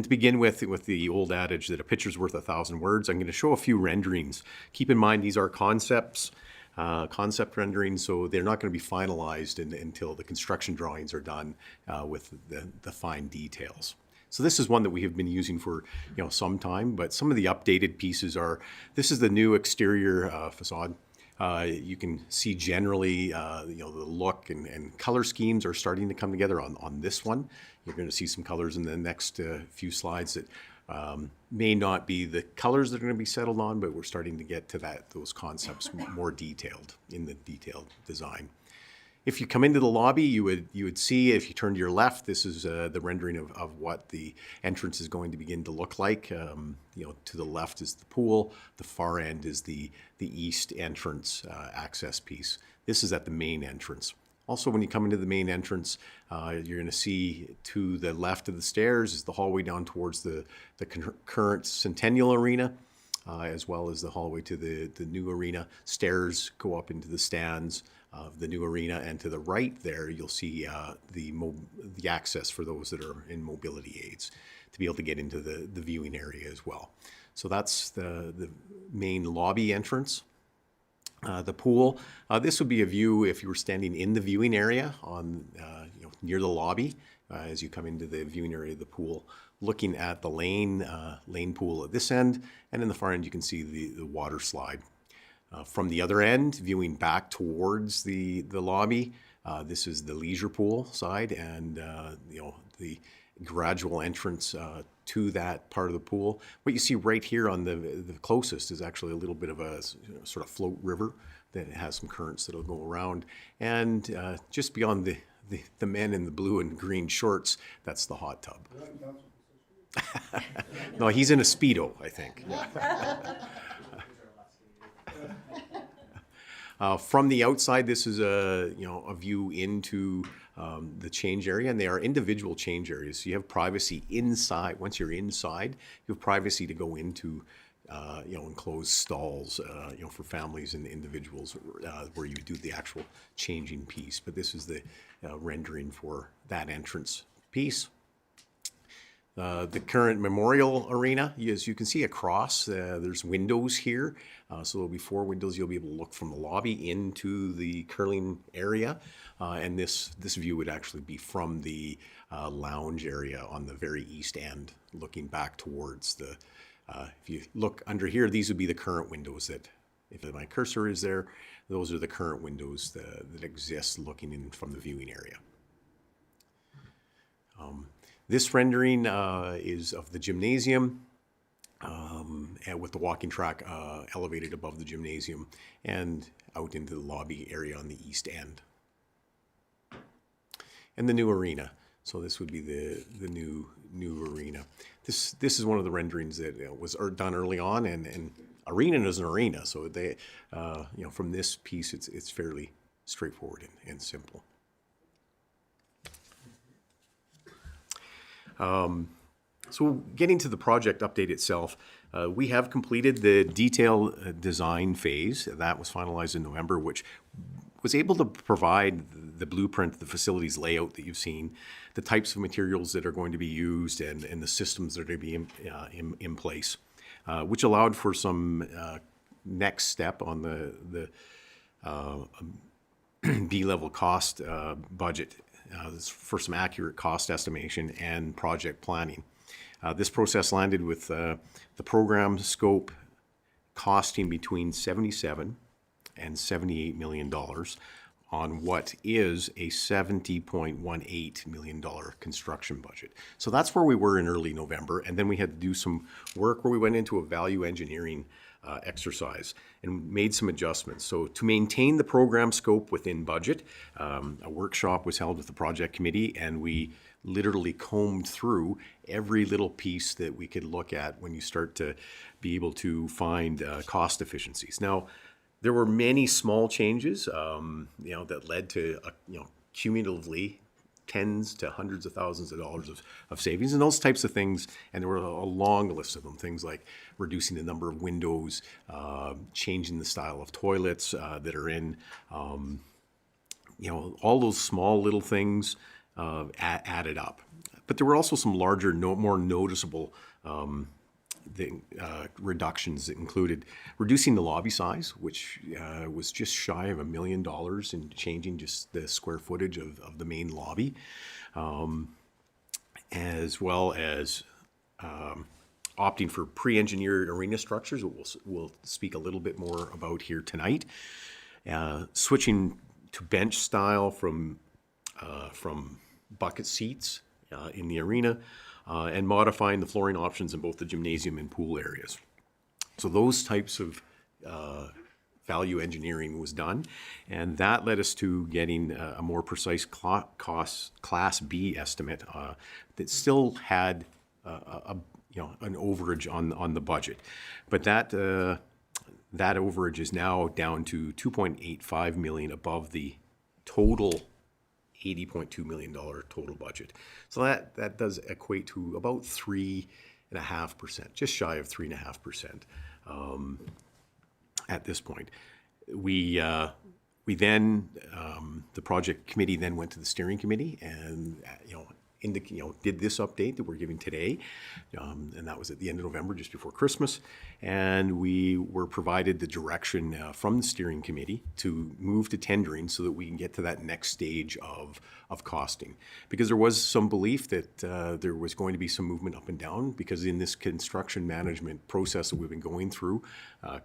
to begin with the old adage that a picture's worth 1,000 words, I'm going to show a few renderings. Keep in mind, these are concept renderings, so they're not going to be finalized until the construction drawings are done with the fine details. So this is one that we have been using for some time, but some of the updated pieces are, this is the new exterior facade. You can see generally the look and color schemes are starting to come together on this one. You're going to see some colors in the next few slides that may not be the colors that are going to be settled on, but we're starting to get to those concepts more detailed in the detailed design. If you come into the lobby, you would see, if you turn to your left, this is the rendering of what the entrance is going to begin to look like. To the left is the pool, the far end is the east entrance access piece. This is at the main entrance. Also, when you come into the main entrance, you're going to see to the left of the stairs is the hallway down towards the current Centennial Arena, as well as the hallway to the new arena. Stairs go up into the stands of the new arena, and to the right there you'll see the access for those that are in mobility aids to be able to get into the viewing area as well. So that's the main lobby entrance. The pool, this would be a view if you were standing in the viewing area on near the lobby. as you come into the viewing area of the pool, looking at the lane pool at this end, and in the far end you can see the water slide. From the other end, viewing back towards the lobby, this is the leisure pool side, and the gradual entrance to that part of the pool. What you see right here on the closest is actually a little bit of a sort of float river that has some currents that'll go around, and just beyond the men in the blue and green shorts, that's the hot tub. No, he's in a Speedo, I think. From the outside, this is a view into the change area, and they are individual change areas. So you have privacy inside. Once you're inside, you have privacy to go into enclosed stalls, for families and individuals where you do the actual changing piece. But this is the rendering for that entrance piece. The current memorial arena, as you can see across, there's windows here. So there'll be 4 windows. You'll be able to look from the lobby into the curling area. And this view would actually be from the lounge area on the very east end, looking back towards the, if you look under here, these would be the current windows that, if my cursor is there, those are the current windows that exist looking in from the viewing area. This rendering is of the gymnasium, and with the walking track elevated above the gymnasium and out into the lobby area on the east end. And the new arena. So this would be the new arena. This is one of the renderings that was done early on, and arena is an arena. So they, from this piece, it's fairly straightforward and simple. So getting to the project update itself, we have completed the detail design phase. That was finalized in November, which was able to provide the blueprint, the facilities layout that you've seen, the types of materials that are going to be used, and the systems that are going to be in place, which allowed for some next step on the B-level cost budget for some accurate cost estimation and project planning. This process landed with the program scope costing between $77 and $78 million on what is a $70.18 million construction budget. So that's where we were in early November, and then we had to do some work where we went into a value engineering exercise and made some adjustments. So to maintain the program scope within budget, a workshop was held with the project committee, and we literally combed through every little piece that we could look at when you start to be able to find cost efficiencies. Now, there were many small changes, that led to, cumulatively tens to hundreds of thousands of dollars of savings and those types of things. And there were a long list of them, things like reducing the number of windows, changing the style of toilets that are in, all those small little things added up. But there were also some larger, more noticeable reductions that included reducing the lobby size, which was just shy of $1 million, and changing just the square footage of the main lobby, as well as opting for pre-engineered arena structures, which we'll speak a little bit more about here tonight, switching to bench style from bucket seats in the arena, and modifying the flooring options in both the gymnasium and pool areas. So those types of value engineering was done, and that led us to getting a more precise cost Class B estimate that still had an overage on the budget, but that overage is now down to $2.85 million above the total $80.2 million total budget. So that does equate to about 3.5%, just shy of 3.5% at this point. We then, the project committee then went to the steering committee, and did this update that we're giving today. And that was at the end of November, just before Christmas. And we were provided the direction from the steering committee to move to tendering so that we can get to that next stage of costing. Because there was some belief that there was going to be some movement up and down, because in this construction management process that we've been going through,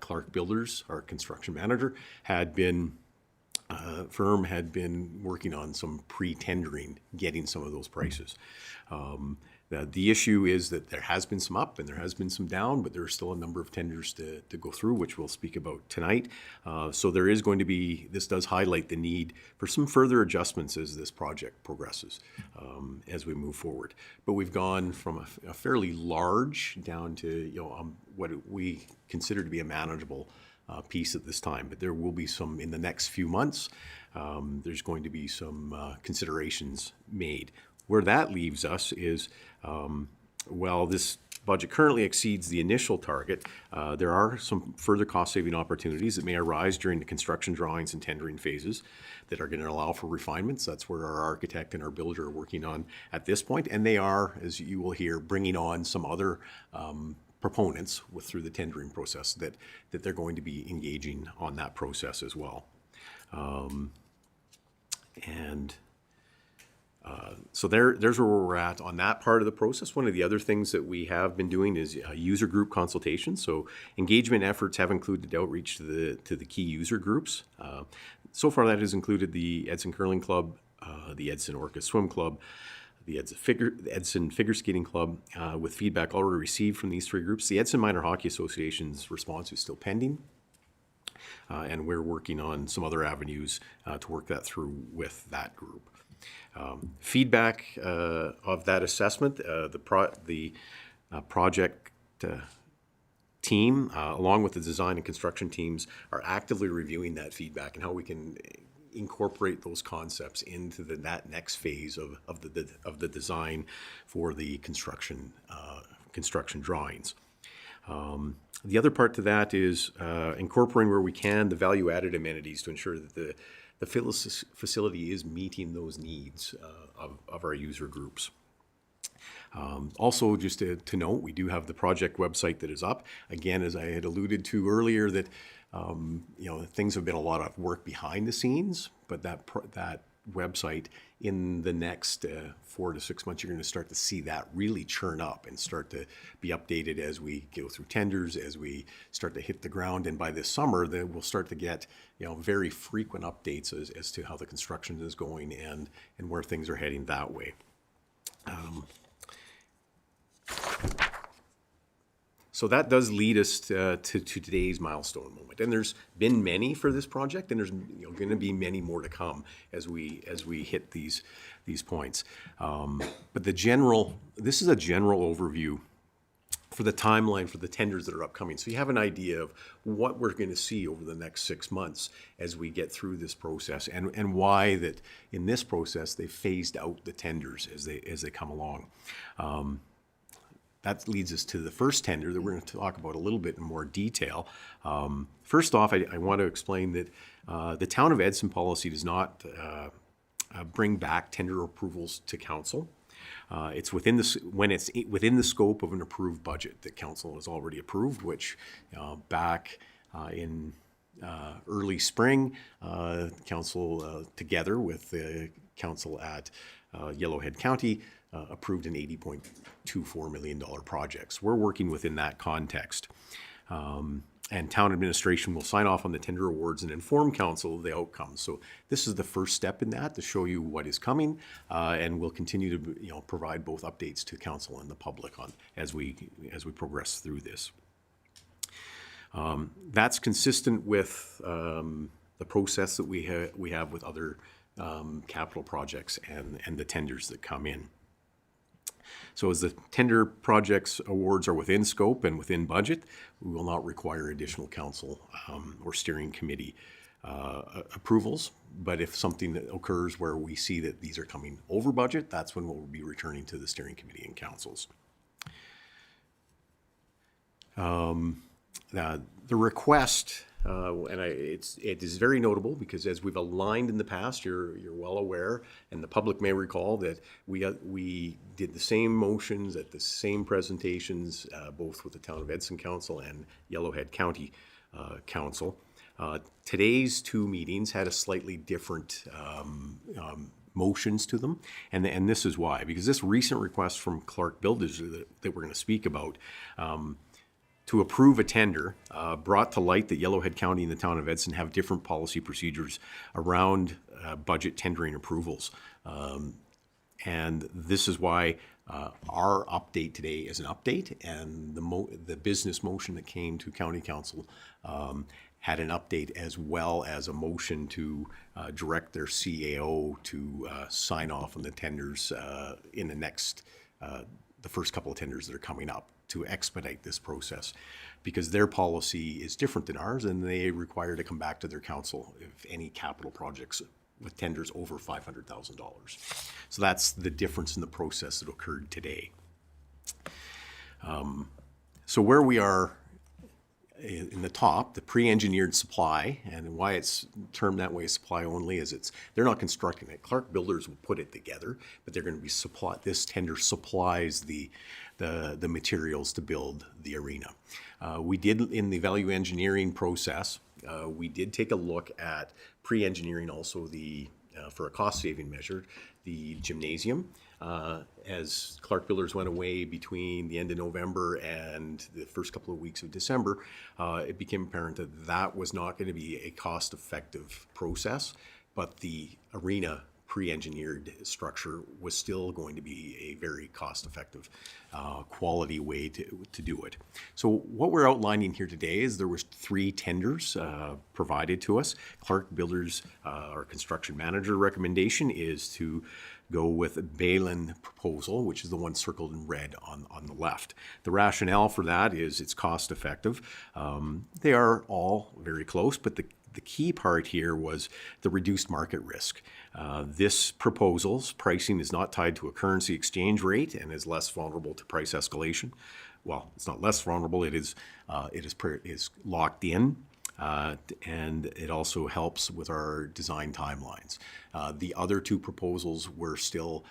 Clark Builders, our construction manager, firm had been working on some pre-tendering, getting some of those prices. The issue is that there has been some up and there has been some down, but there are still a number of tenders to go through, which we'll speak about tonight. So there is going to be, this does highlight the need for some further adjustments as this project progresses, as we move forward. But we've gone from a fairly large down to what we consider to be a manageable piece at this time, but there will be some in the next few months. There's going to be some considerations made. Where that leaves us is, while this budget currently exceeds the initial target, there are some further cost-saving opportunities that may arise during the construction drawings and tendering phases that are going to allow for refinements. That's where our architect and our builder are working on at this point, and they are, as you will hear, bringing on some other proponents through the tendering process that they're going to be engaging on that process as well. So there's where we're at on that part of the process. One of the other things that we have been doing is user group consultation. So engagement efforts have included outreach to the key user groups. So far that has included the Edson Curling Club, the Edson Orca Swim Club, the Edson Figure Skating Club, with feedback already received from these three groups. The Edson Minor Hockey Association's response is still pending. And we're working on some other avenues to work that through with that group. Feedback of that assessment, the project team, along with the design and construction teams, are actively reviewing that feedback and how we can incorporate those concepts into that next phase of the design for the construction drawings. The other part to that is incorporating where we can the value-added amenities to ensure that the facility is meeting those needs of our user groups. Also, just to note, we do have the project website that is up. Again, as I had alluded to earlier, that things have been a lot of work behind the scenes, but that website, in the next 4 to 6 months, you're going to start to see that really churn up and start to be updated as we go through tenders, as we start to hit the ground. And by this summer, then we'll start to get very frequent updates as to how the construction is going and where things are heading that way. So that does lead us to today's milestone moment, and there's been many for this project, and there's going to be many more to come as we hit these points. But this is a general overview for the timeline for the tenders that are upcoming, so you have an idea of what we're going to see over the next 6 months as we get through this process, and why that in this process they phased out the tenders as they come along. That leads us to the first tender that we're going to talk about a little bit in more detail. First off, I want to explain that the Town of Edson policy does not bring back tender approvals to council. It's within the scope of an approved budget that council has already approved, which back in early spring, council together with the council at Yellowhead County approved an $80.24 million project. So we're working within that context. And town administration will sign off on the tender awards and inform council of the outcomes. So this is the first step in that, to show you what is coming, and we'll continue to provide both updates to council and the public as we progress through this. That's consistent with the process that we have with other capital projects and the tenders that come in. So as the tender projects awards are within scope and within budget, we will not require additional council or steering committee approvals. But if something that occurs where we see that these are coming over budget, that's when we'll be returning to the steering committee and councils. The request, it is very notable because as we've aligned in the past, you're well aware, and the public may recall that we did the same motions at the same presentations, both with the Town of Edson Council and Yellowhead County Council. Today's two meetings had a slightly different motions to them, and this is why. Because this recent request from Clark Builders that we're going to speak about, to approve a tender, brought to light that Yellowhead County and the Town of Edson have different policy procedures around budget tendering approvals. And this is why our update today is an update, and the business motion that came to County Council had an update, as well as a motion to direct their CAO to sign off on the tenders in the first couple of tenders that are coming up, to expedite this process, because their policy is different than ours, and they require to come back to their council if any capital projects with tenders over $500,000. So that's the difference in the process that occurred today. So where we are in the top, the pre-engineered supply, and why it's termed that way, supply only, is they're not constructing it. Clark Builders will put it together, but they're going to be this tender supplies the materials to build the arena. We did, in the value engineering process, we did take a look at pre-engineering also for a cost-saving measure, the gymnasium. As Clark Builders went away between the end of November and the first couple of weeks of December, it became apparent that that was not going to be a cost-effective process, but the arena pre-engineered structure was still going to be a very cost-effective, quality way to do it. So what we're outlining here today is there was 3 tenders provided to us. Clark Builders, our construction manager, recommendation is to go with a Balin proposal, which is the one circled in red on the left. The rationale for that is it's cost-effective. They are all very close, but the key part here was the reduced market risk. This proposal's pricing is not tied to a currency exchange rate and is less vulnerable to price escalation. Well, it's not less vulnerable, it is locked in. And it also helps with our design timelines. The other 2 proposals were still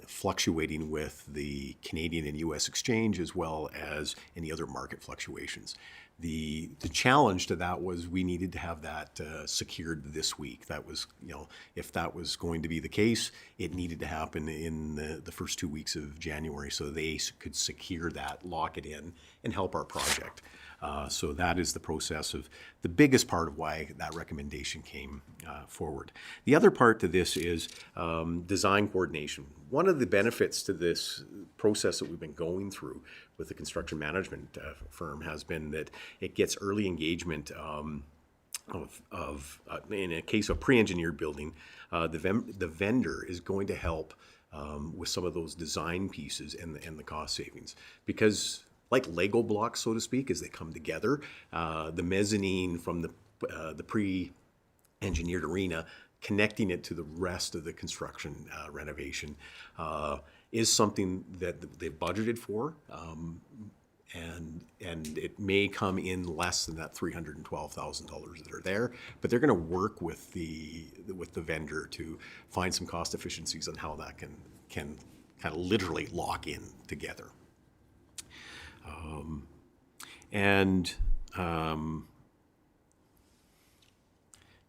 fluctuating with the Canadian and US exchange, as well as any other market fluctuations. The challenge to that was we needed to have that secured this week. That was, if that was going to be the case, it needed to happen in the first 2 weeks of January, so they could secure that, lock it in, and help our project. So that is the process of the biggest part of why that recommendation came forward. The other part to this is design coordination. One of the benefits to this process that we've been going through with the construction management firm has been that it gets early engagement in a case of pre-engineered building, the vendor is going to help with some of those design pieces and the cost savings, because like Lego blocks, so to speak, as they come together, the mezzanine from the pre-engineered arena, connecting it to the rest of the construction renovation is something that they've budgeted for, and it may come in less than that $312,000 that are there, but they're going to work with the vendor to find some cost efficiencies on how that can kind of literally lock in together.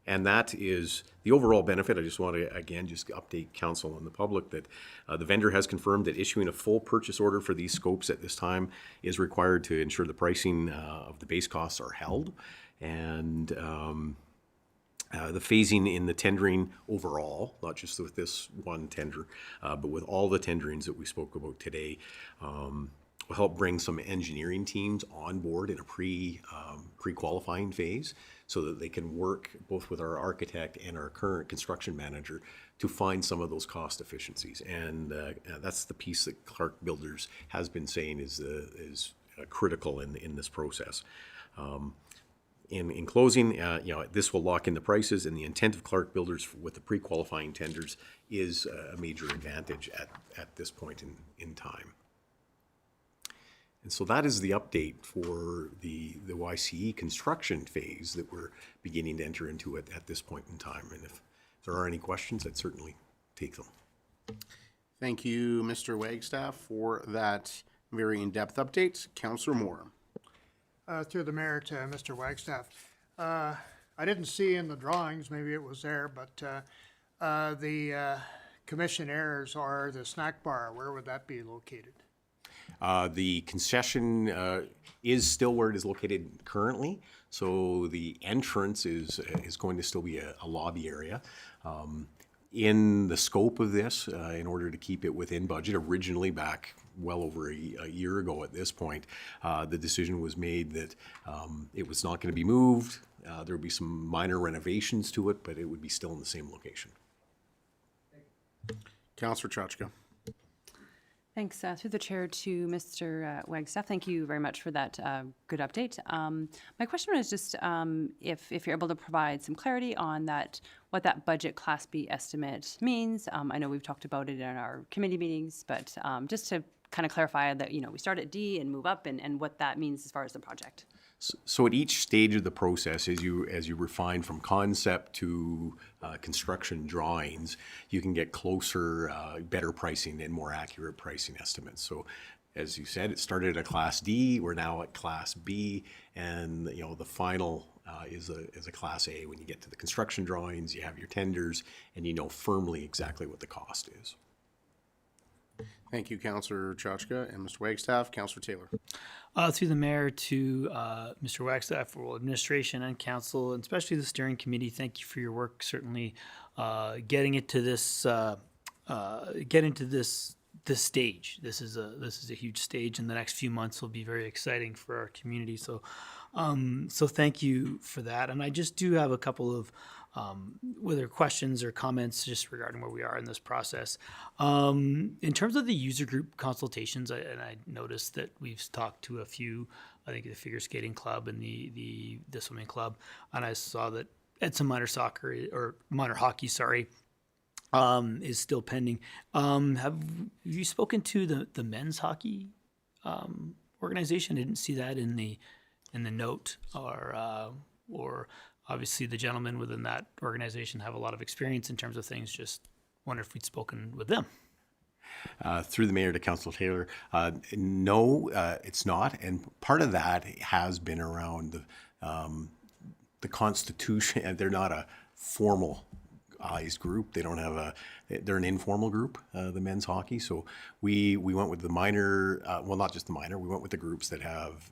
And that is the overall benefit. I just want to, again, just update council and the public that the vendor has confirmed that issuing a full purchase order for these scopes at this time is required to ensure the pricing of the base costs are held. And the phasing in the tendering overall, not just with this one tender, but with all the tenderings that we spoke about today, will help bring some engineering teams on board in a pre-qualifying phase, so that they can work both with our architect and our current construction manager to find some of those cost efficiencies. And that's the piece that Clark Builders has been saying is critical in this process. In closing, this will lock in the prices, and the intent of Clark Builders with the pre-qualifying tenders is a major advantage at this point in time. And so that is the update for the YCE construction phase that we're beginning to enter into at this point in time. And if there are any questions, I'd certainly take them. Thank you, Mr. Wagstaff, for that very in-depth update. Councillor Moore. Through the mayor to Mr. Wagstaff. I didn't see in the drawings, maybe it was there, but the commissionaires or the snack bar, where would that be located? The concession is still where it is located currently, so the entrance is going to still be a lobby area. In the scope of this, in order to keep it within budget, originally back well over a year ago at this point, the decision was made that it was not going to be moved. There would be some minor renovations to it, but it would be still in the same location. Councillor Chachka. Thanks. Through the chair to Mr. Wagstaff, thank you very much for that good update. My question is just if you're able to provide some clarity on that, what that budget Class B estimate means. I know we've talked about it in our committee meetings, but just to kind of clarify that, we start at D and move up and what that means as far as the project. So at each stage of the process, as you refine from concept to construction drawings, you can get closer, better pricing and more accurate pricing estimates. So as you said, it started at Class D, we're now at Class B, and the final is a Class A. When you get to the construction drawings, you have your tenders, and you know firmly exactly what the cost is. Thank you, Councillor Chachka and Mr. Wagstaff. Councillor Taylor. Through the mayor to Mr. Wagstaff, for administration and council, and especially the steering committee, thank you for your work. Certainly, getting it to this, getting to this stage. This is a huge stage, and the next few months will be very exciting for our community. So, so thank you for that. And I just do have a couple of whether questions or comments just regarding where we are in this process. In terms of the user group consultations, I noticed that we've talked to a few, I think the figure skating club and the swimming club, and I saw that Edson minor soccer or minor hockey, sorry, is still pending. Have you spoken to the men's hockey organization? I didn't see that in the note, or obviously the gentlemen within that organization have a lot of experience in terms of things. Just wonder if we'd spoken with them. Through the mayor to Councillor Taylor, no, it's not, and part of that has been around the Constitution, and they're not a formalized group. They don't have they're an informal group, the men's hockey. So we went with the minor, well, not just the minor. We went with the groups that have,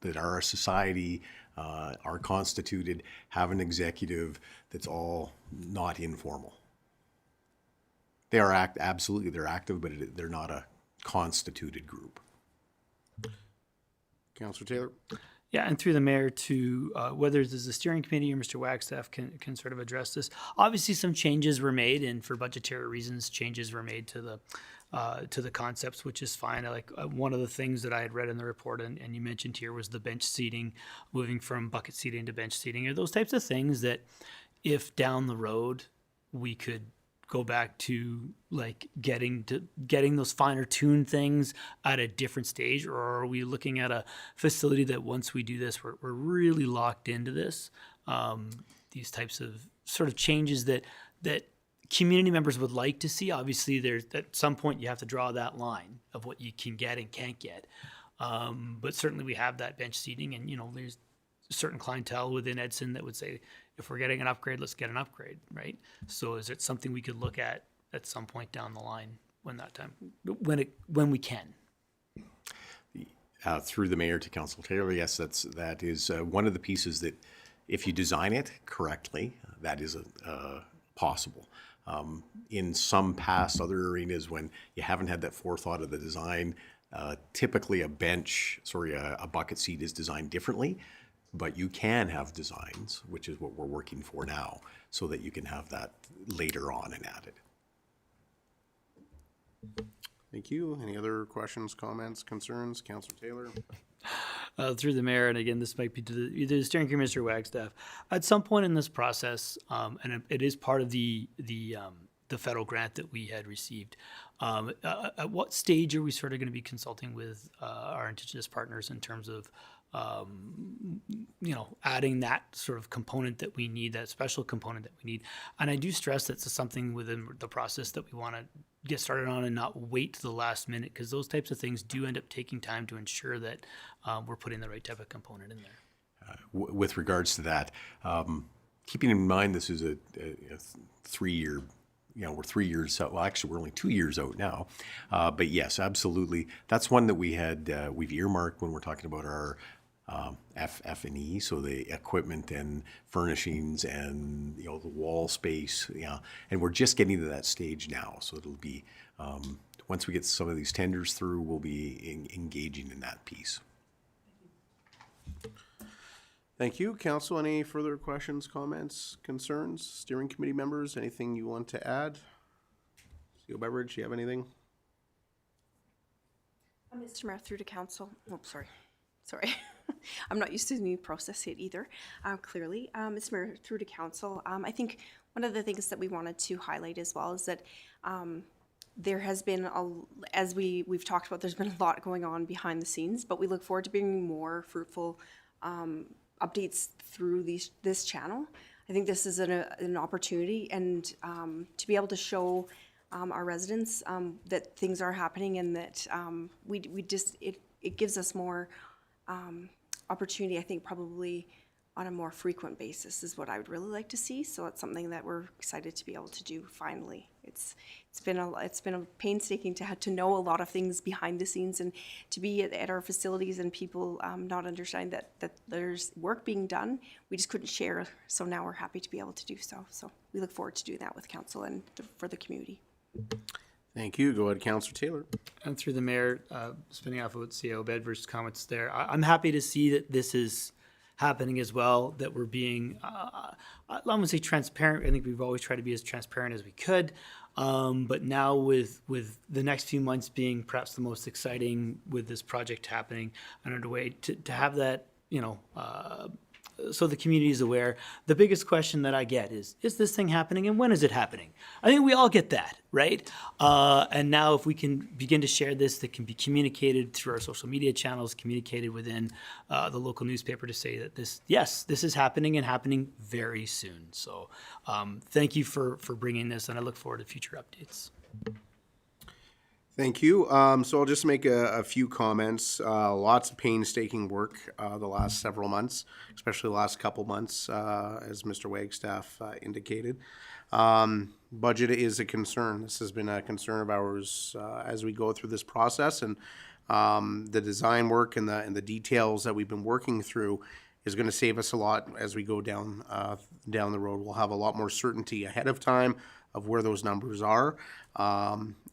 that are a society, are constituted, have an executive that's all not informal. They are absolutely, they're active, but they're not a constituted group. Councillor Taylor. Yeah, and through the mayor to whether there's the steering committee or Mr. Wagstaff can sort of address this. Obviously, some changes were made, and for budgetary reasons, changes were made to the concepts, which is fine. Like one of the things that I had read in the report, and you mentioned here, was the bench seating, moving from bucket seating to bench seating, or those types of things that, if down the road we could go back to like getting those finer tuned things at a different stage, or are we looking at a facility that once we do this, we're really locked into this? These types of sort of changes that community members would like to see. Obviously, there's at some point you have to draw that line of what you can get and can't get. But certainly we have that bench seating, and there's a certain clientele within Edson that would say, if we're getting an upgrade, let's get an upgrade, right? So is it something we could look at some point down the line when we can? Through the mayor to Councillor Taylor, yes, that is one of the pieces that, if you design it correctly, that is possible. In some past other arenas, when you haven't had that forethought of the design, typically a bucket seat is designed differently, but you can have designs, which is what we're working for now, so that you can have that later on and added. Thank you. Any other questions, comments, concerns? Councillor Taylor. Through the mayor, and again, this might be to either the steering committee or Wagstaff. At some point in this process, and it is part of the the federal grant that we had received. At what stage are we sort of going to be consulting with our Indigenous partners in terms of adding that sort of component that we need, that special component that we need? And I do stress that's something within the process that we want to get started on and not wait to the last minute, because those types of things do end up taking time to ensure that we're putting the right type of component in there. With regards to that, keeping in mind this is a 3-year, we're 3 years out. Well, actually, we're only 2 years out now. But yes, absolutely. That's one that we've earmarked when we're talking about our F&E, so the equipment and furnishings and the wall space. And we're just getting to that stage now. So it'll be once we get some of these tenders through, we'll be engaging in that piece. Thank you. Council, any further questions, comments, concerns? Steering committee members, anything you want to add? CEO Beveridge, do you have anything? Mr. Mayor, through to council. Oh, sorry. I'm not used to the new process yet either, clearly. Mr. Mayor, through to council. I think one of the things that we wanted to highlight as well is that there has been, as we've talked about, there's been a lot going on behind the scenes, but we look forward to bringing more fruitful updates through this channel. I think this is an opportunity, and to be able to show our residents that things are happening, and that it gives us more opportunity, I think, probably on a more frequent basis is what I would really like to see. So it's something that we're excited to be able to do finally. It's been a painstaking to know a lot of things behind the scenes, and to be at our facilities and people not understanding that there's work being done. We just couldn't share. So now we're happy to be able to do so. So we look forward to doing that with council and for the community. Thank you. Go ahead, Councillor Taylor. And through the mayor, spinning off of what CEO Bedford's comments there, I'm happy to see that this is happening as well, that we're being, I don't want to say transparent. I think we've always tried to be as transparent as we could. But now with the next few months being perhaps the most exciting with this project happening and underway, to have that, so the community is aware. The biggest question that I get is this thing happening, and when is it happening? I think we all get that, right? And now if we can begin to share this, that can be communicated through our social media channels, communicated within the local newspaper to say that this is happening and happening very soon. So thank you for bringing this, and I look forward to future updates. Thank you. So I'll just make a few comments. Lots of painstaking work the last several months, especially the last couple months, as Mr. Wagstaff indicated. Budget is a concern. This has been a concern of ours as we go through this process, and the design work and the details that we've been working through is going to save us a lot as we go down the road. We'll have a lot more certainty ahead of time of where those numbers are.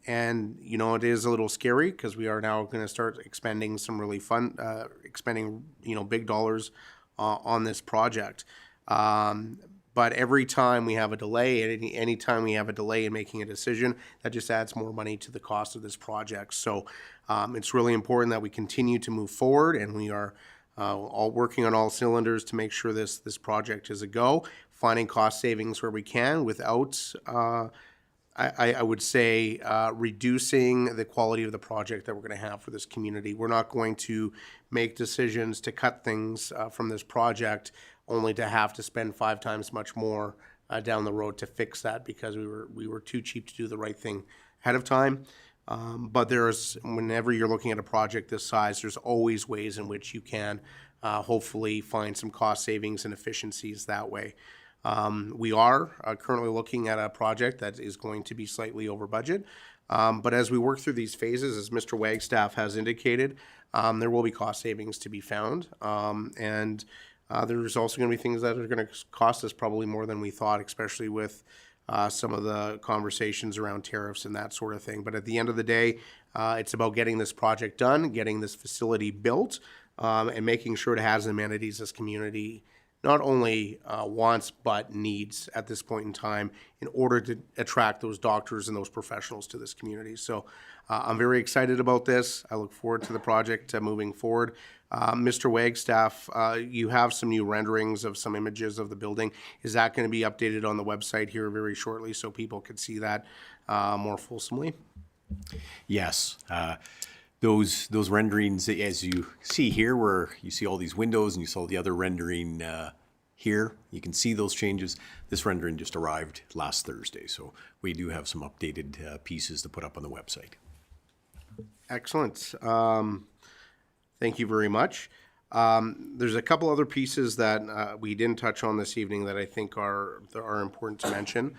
And, it is a little scary because we are now going to start expending some really big dollars on this project. But every time we have a delay, any time we have a delay in making a decision, that just adds more money to the cost of this project. So it's really important that we continue to move forward, and we are all working on all cylinders to make sure this project is a go, finding cost savings where we can without I would say reducing the quality of the project that we're going to have for this community. We're not going to make decisions to cut things from this project only to have to spend 5 times much more down the road to fix that because we were too cheap to do the right thing ahead of time. But whenever you're looking at a project this size, there's always ways in which you can hopefully find some cost savings and efficiencies that way. We are currently looking at a project that is going to be slightly over budget. But as we work through these phases, as Mr. Wagstaff has indicated, there will be cost savings to be found. And there's also going to be things that are going to cost us probably more than we thought, especially with some of the conversations around tariffs and that sort of thing. But at the end of the day, it's about getting this project done, getting this facility built, and making sure it has the amenities this community not only wants but needs at this point in time in order to attract those doctors and those professionals to this community. So I'm very excited about this. I look forward to the project moving forward. Mr. Wagstaff, you have some new renderings of some images of the building. Is that going to be updated on the website here very shortly so people can see that more fulsomely? Yes. Those renderings, as you see here, where you see all these windows and you saw the other rendering here, you can see those changes. This rendering just arrived last Thursday, so we do have some updated pieces to put up on the website. Excellent. Thank you very much. There's a couple other pieces that we didn't touch on this evening that I think are important to mention.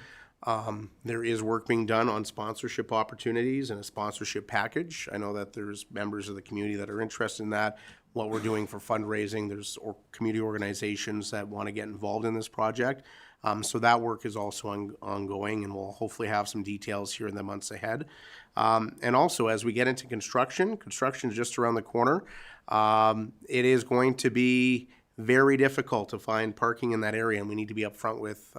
There is work being done on sponsorship opportunities and a sponsorship package. I know that there's members of the community that are interested in that, what we're doing for fundraising. There's community organizations that want to get involved in this project. So that work is also ongoing, and we'll hopefully have some details here in the months ahead. And also, as we get into construction is just around the corner. It is going to be very difficult to find parking in that area, and we need to be upfront with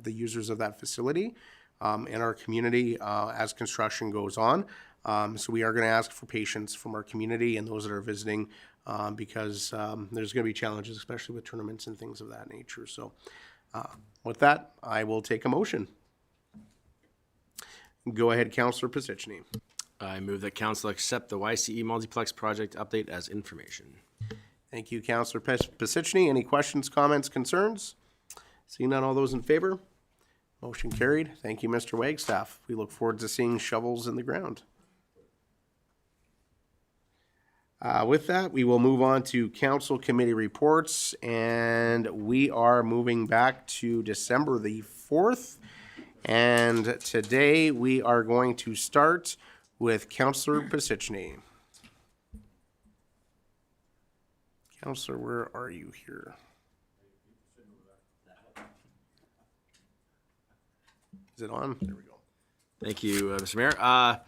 the users of that facility in our community as construction goes on. So we are going to ask for patience from our community and those that are visiting because there's going to be challenges, especially with tournaments and things of that nature. So with that, I will take a motion. Go ahead, Councillor Pisichny. I move that council accept the YCE multiplex project update as information. Thank you, Councillor Pisichny. Any questions, comments, concerns? Seeing none, all those in favor? Motion carried. Thank you, Mr. Wagstaff. We look forward to seeing shovels in the ground. With that, we will move on to council committee reports, and we are moving back to December the 4th. And today we are going to start with Councillor Pisichny. Councillor, where are you here? Is it on? There we go. Thank you, Mr. Mayor.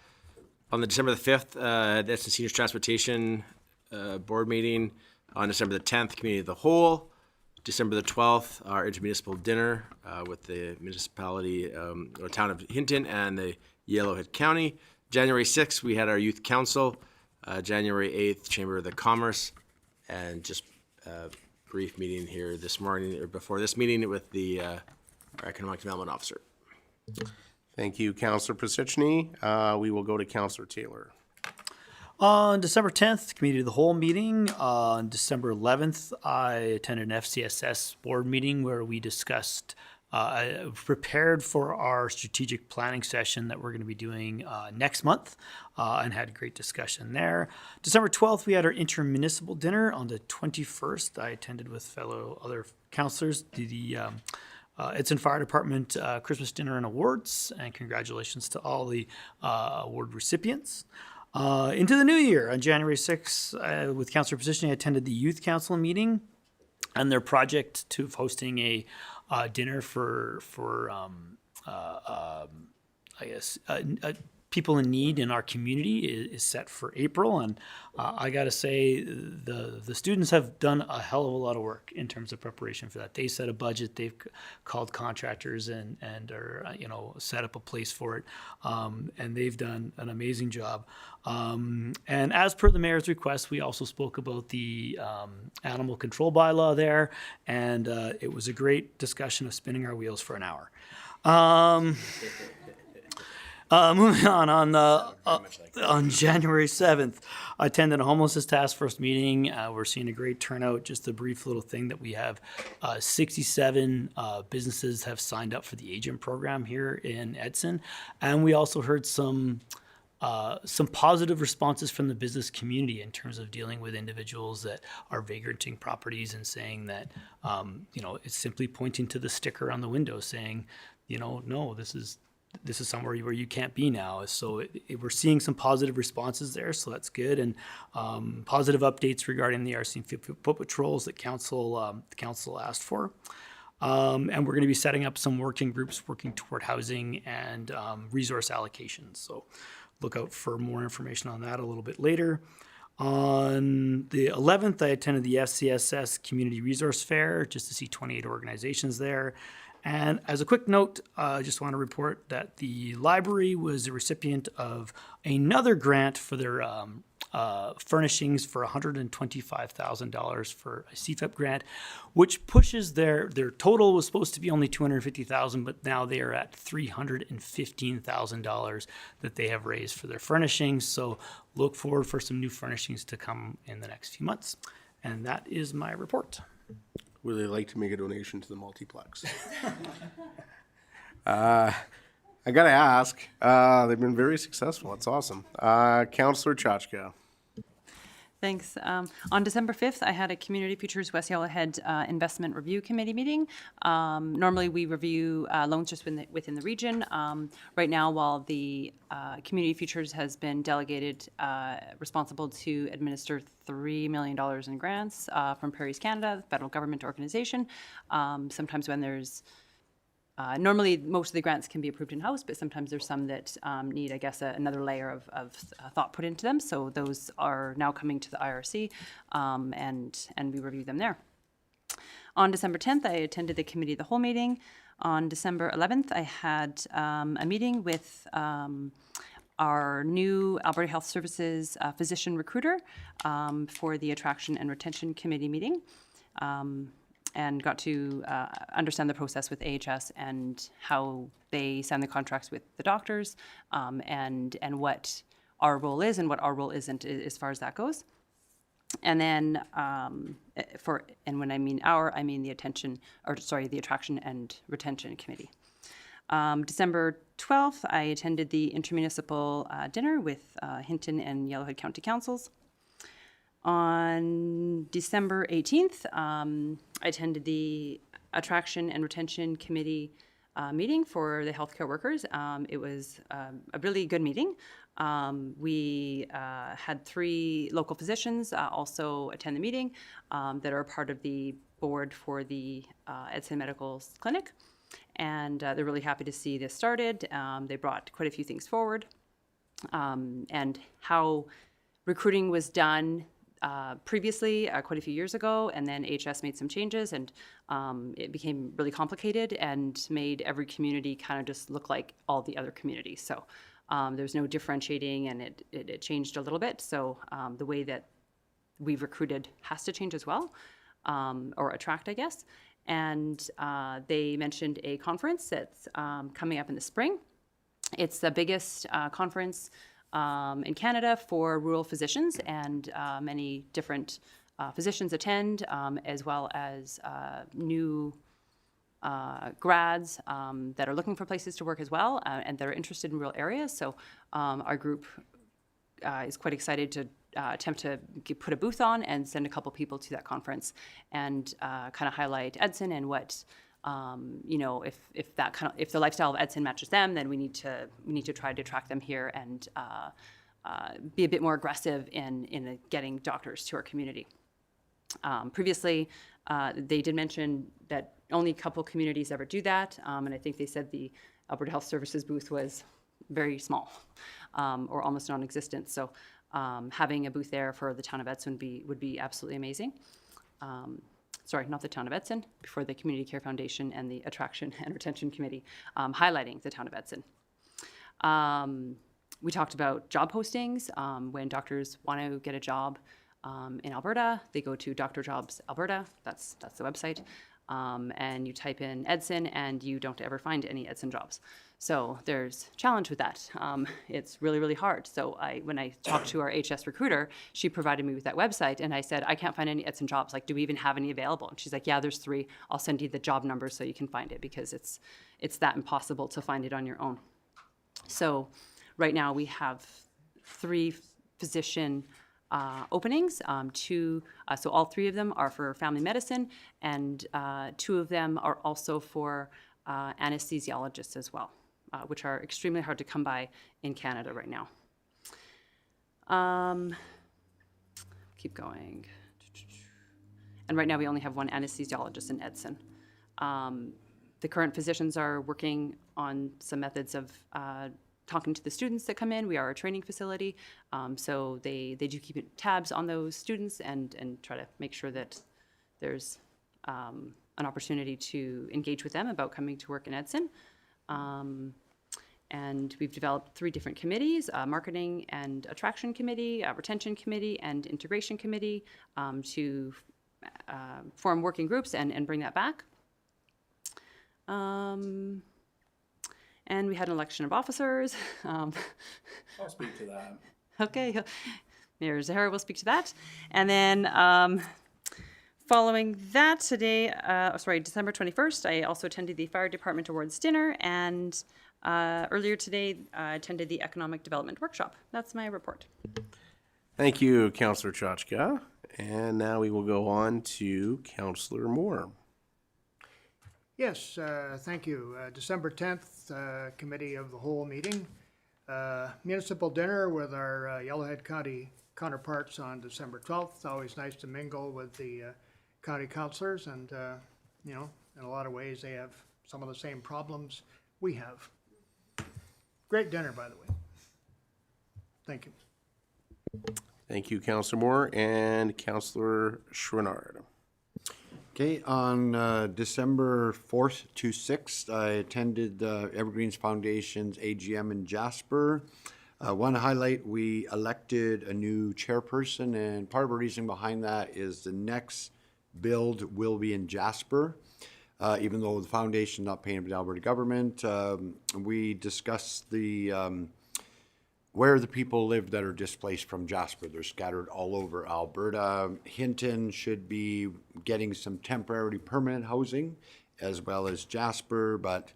On the December the 5th, that's the Seniors Transportation Board meeting. On December the 10th, Committee of the Whole. December the 12th, our intermunicipal dinner with the municipality, or town of Hinton and the Yellowhead County. January 6th, we had our youth council. January 8th, Chamber of the Commerce. And just a brief meeting here this morning, or before this meeting, with the our Economic Development Officer. Thank you, Councillor Pisichny. We will go to Councillor Taylor. On December 10th, Committee of the Whole meeting. On December 11th, I attended an FCSS board meeting where we discussed, prepared for our strategic planning session that we're going to be doing next month, and had a great discussion there. December 12th, we had our intermunicipal dinner. On the 21st, I attended with fellow other councillors the Edson Fire Department Christmas dinner and awards, and congratulations to all the award recipients. Into the new year, on January 6th, with Councillor Pisichny, I attended the Youth Council meeting and their project to hosting a dinner for people in need in our community is set for April. And I got to say, the students have done a hell of a lot of work in terms of preparation for that. They set a budget, they've called contractors and are, set up a place for it. And they've done an amazing job. And as per the mayor's request, we also spoke about the animal control bylaw there. And it was a great discussion of spinning our wheels for an hour. Moving on January 7th, I attended a homelessness task force meeting. We're seeing a great turnout. Just a brief little thing that we have 67 businesses have signed up for the agent program here in Edson. And we also heard some positive responses from the business community in terms of dealing with individuals that are vagranting properties and saying that, it's simply pointing to the sticker on the window saying, no, this is somewhere where you can't be now. So we're seeing some positive responses there, so that's good. And positive updates regarding the RC foot patrols that the council asked for. And we're going to be setting up some working groups working toward housing and resource allocations. So look out for more information on that a little bit later. On the 11th, I attended the FCSS Community Resource Fair just to see 28 organizations there. And as a quick note, I just want to report that the library was a recipient of another grant for their furnishings for $125,000 for a CFEP grant, which pushes their total was supposed to be only $250,000, but now they are at $315,000 that they have raised for their furnishings. So look forward for some new furnishings to come in the next few months. And that is my report. Would they like to make a donation to the multiplex? I gotta ask, they've been very successful. It's awesome. Councillor Chachka. Thanks. On December 5th, I had a Community Futures West Yellowhead Investment Review Committee meeting. Normally, we review loans just within the region. Right now, while the Community Futures has been delegated responsible to administer $3 million in grants from Prairies Canada, the federal government organization. Sometimes when there's normally, most of the grants can be approved in-house, but sometimes there's some that need, I guess, another layer of thought put into them. So those are now coming to the IRC, and we review them there. On December 10th, I attended the Committee of the Whole meeting. On December 11th, I had a meeting with our new Alberta Health Services physician recruiter for the Attraction and Retention Committee meeting. And got to understand the process with AHS and how they sign the contracts with the doctors, and what our role is and what our role isn't as far as that goes. And then and when I mean our, I mean the Attraction and Retention Committee. December 12th, I attended the intermunicipal dinner with Hinton and Yellowhead County Councils. On December 18th, I attended the Attraction and Retention Committee meeting for the healthcare workers. It was a really good meeting. We had 3 local physicians also attend the meeting that are part of the board for the Edson Medical Clinic. And they're really happy to see this started. They brought quite a few things forward. And how recruiting was done previously, quite a few years ago, and then HS made some changes, and it became really complicated and made every community kind of just look like all the other communities. So there's no differentiating, and it changed a little bit. So the way that we've recruited has to change as well, or attract, I guess. And they mentioned a conference that's coming up in the spring. It's the biggest conference in Canada for rural physicians, and many different physicians attend, as well as new grads that are looking for places to work as well, and that are interested in rural areas. So our group is quite excited to attempt to put a booth on and send a couple people to that conference, and kind of highlight Edson and what if the lifestyle of Edson matches them, then we need to try to attract them here and be a bit more aggressive in getting doctors to our community. Previously, they did mention that only a couple communities ever do that, and I think they said the Alberta Health Services booth was very small, or almost non-existent. So having a booth there for the town of Edson would be absolutely amazing. Sorry, not the town of Edson, before the Community Care Foundation and the Attraction and Retention Committee, highlighting the town of Edson. We talked about job postings. When doctors want to get a job in Alberta, they go to Dr. Jobs Alberta. That's the website. And you type in Edson, and you don't ever find any Edson jobs. So there's a challenge with that. It's really, really hard. So when I talked to our HS recruiter, she provided me with that website, and I said, I can't find any Edson jobs. Like, do we even have any available? And she's like, yeah, there's 3. I'll send you the job number so you can find it, because it's that impossible to find it on your own. So right now we have 3 physician openings. 2, so all 3 of them are for family medicine, and 2 of them are also for anesthesiologists as well, which are extremely hard to come by in Canada right now. Keep going. And right now we only have 1 anesthesiologist in Edson. The current physicians are working on some methods of talking to the students that come in. We are a training facility, so they do keep tabs on those students and try to make sure that there's an opportunity to engage with them about coming to work in Edson. And we've developed 3 different committees, marketing and attraction committee, retention committee, and integration committee, to form working groups and bring that back. And we had an election of officers. I'll speak to that. Okay, Mayor Zahara will speak to that. And then following that today, December 21st, I also attended the Fire Department Awards dinner, and earlier today, I attended the Economic Development Workshop. That's my report. Thank you, Councillor Chachka. And now we will go on to Councillor Moore. Yes, thank you. December 10th, Committee of the Whole meeting. Municipal dinner with our Yellowhead County counterparts on December 12th. Always nice to mingle with the county councillors, and, you know, in a lot of ways, they have some of the same problems we have. Great dinner, by the way. Thank you. Thank you, Councillor Moore, and Councillor Chouinard. Okay, on December 4th to 6th, I attended Evergreens Foundation's AGM in Jasper. One highlight, we elected a new chairperson, and part of the reason behind that is the next build will be in Jasper. Even though the foundation not paying for the Alberta government, we discussed the where the people live that are displaced from Jasper. They're scattered all over Alberta. Hinton should be getting some temporary permanent housing, as well as Jasper, but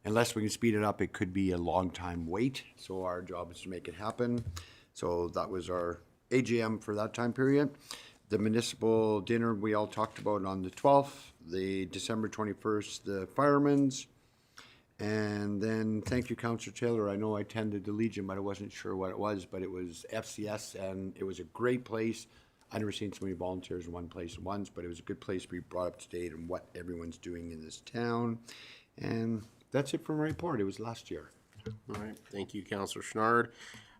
unless we can speed it up, it could be a long time wait. So our job is to make it happen. So that was our AGM for that time period. The municipal dinner we all talked about on the 12th, the December 21st, the firemen's. And then, thank you, Councillor Taylor. I know I attended the Legion, but I wasn't sure what it was, but it was FCS, and it was a great place. I've never seen so many volunteers in one place at once, but it was a good place to be brought up to date on what everyone's doing in this town. And that's it for my report. It was last year. All right, thank you, Councillor Chouinard.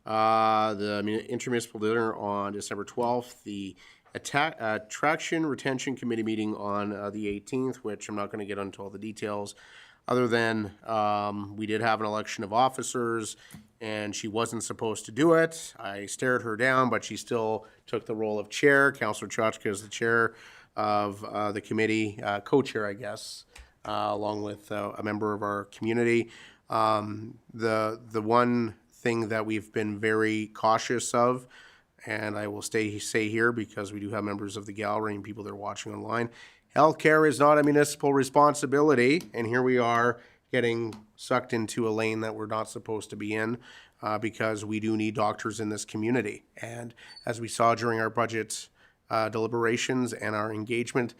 The intermunicipal dinner on December 12th, the Attraction Retention Committee meeting on the 18th, which I'm not going to get into all the details, other than we did have an election of officers, and she wasn't supposed to do it. I stared her down, but she still took the role of chair. Councillor Chachka is the chair of the committee, co-chair, I guess, along with a member of our community. The one thing that we've been very cautious of, and I will say here because we do have members of the gallery and people that are watching online, healthcare is not a municipal responsibility, and here we are getting sucked into a lane that we're not supposed to be in because we do need doctors in this community. And as we saw during our budget deliberations and our engagement,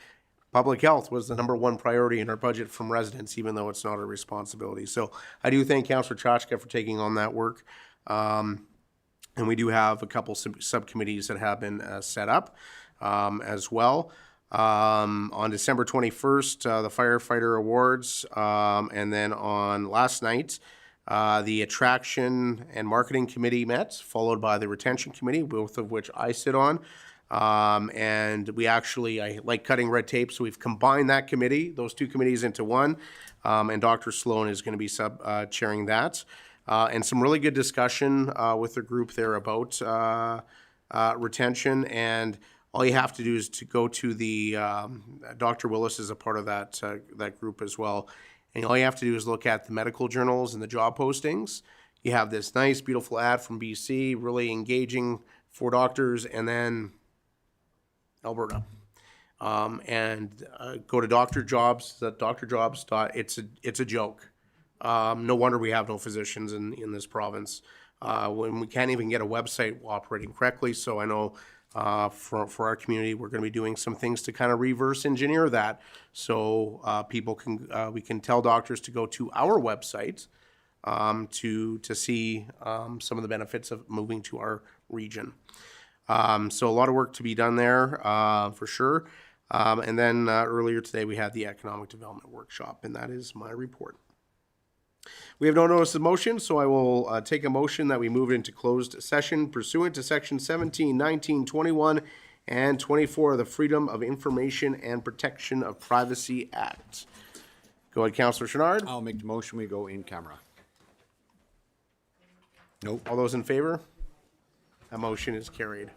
public health was the #1 priority in our budget from residents, even though it's not a responsibility. So I do thank Councillor Chachka for taking on that work. And we do have a couple subcommittees that have been set up as well. On December 21st, the Firefighter Awards, and then on last night, the Attraction and Marketing Committee met, followed by the Retention Committee, both of which I sit on. And we actually, I like cutting red tape, so we've combined that committee, those two committees into one, and Dr. Sloan is going to be chairing that. And some really good discussion with the group there about retention, and all you have to do is to go to the, Dr. Willis is a part of that group as well. And all you have to do is look at the medical journals and the job postings. You have this nice, beautiful ad from BC, really engaging for doctors, and then Alberta. And go to Dr. Jobs, it's a joke. No wonder we have no physicians in this province. When we can't even get a website operating correctly. So I know for our community, we're going to be doing some things to kind of reverse engineer that, so people can we can tell doctors to go to our website to see some of the benefits of moving to our region. So a lot of work to be done there for sure. And then earlier today we had the Economic Development Workshop, and that is my report. We have no notice of motion, so I will take a motion that we move into closed session pursuant to section 17, 19, 21, and 24 of the Freedom of Information and Protection of Privacy Act. Go ahead, Councillor Chenard. I'll make the motion, we go in camera. Nope. All those in favor? That motion is carried.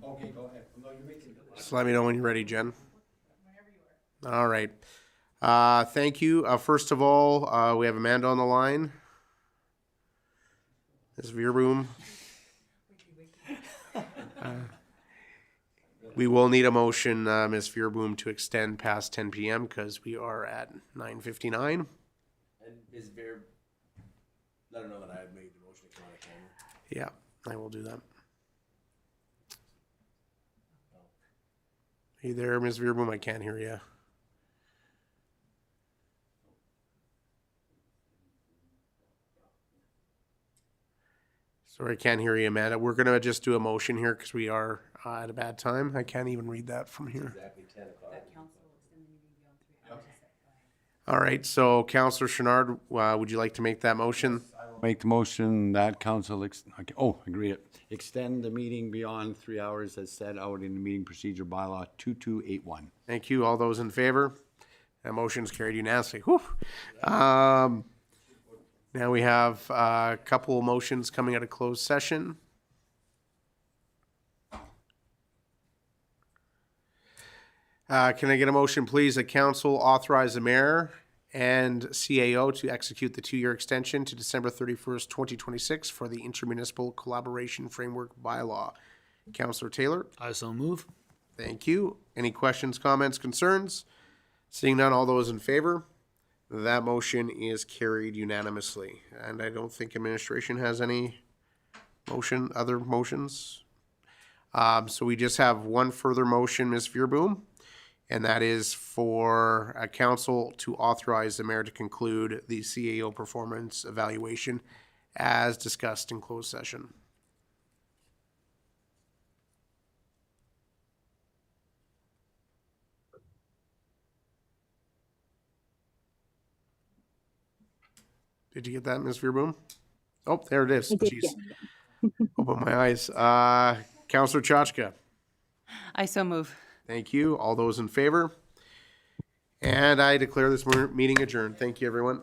Okay, go ahead. Just let me know when you're ready, Jen. All right. Thank you. First of all, we have Amanda on the line. Ms. Veerboom. We will need a motion, Ms. Veerboom, to extend past 10 p.m. because we are at 9:59. And Ms. Bear, let her know that I have made the motion to come out of camera. Yeah, I will do that. Are you there, Ms. Veerboom? I can't hear you. Sorry, I can't hear you, Amanda. We're going to just do a motion here because we are at a bad time. I can't even read that from here. Exactly 10 o'clock. All right, so Councillor Chenard, would you like to make that motion? Make the motion that council, agree it. Extend the meeting beyond 3 hours as set out in the meeting procedure bylaw 2281. Thank you. All those in favor? That motion's carried unanimously. Whew. Now we have a couple of motions coming out of closed session. Can I get a motion, please, that council authorize the mayor and CAO to execute the 2-year extension to December 31st, 2026 for the Intermunicipal Collaboration Framework Bylaw? Councillor Taylor? I so move. Thank you. Any questions, comments, concerns? Seeing none, all those in favor? That motion is carried unanimously. And I don't think administration has any other motions. So we just have one further motion, Ms. Veerboom, and that is for a council to authorize the mayor to conclude the CAO performance evaluation as discussed in closed session. Did you get that, Ms. Veerboom? Oh, there it is. Jeez. Open my eyes. Councillor Chachka. I so move. Thank you. All those in favor? And I declare this meeting adjourned. Thank you, everyone.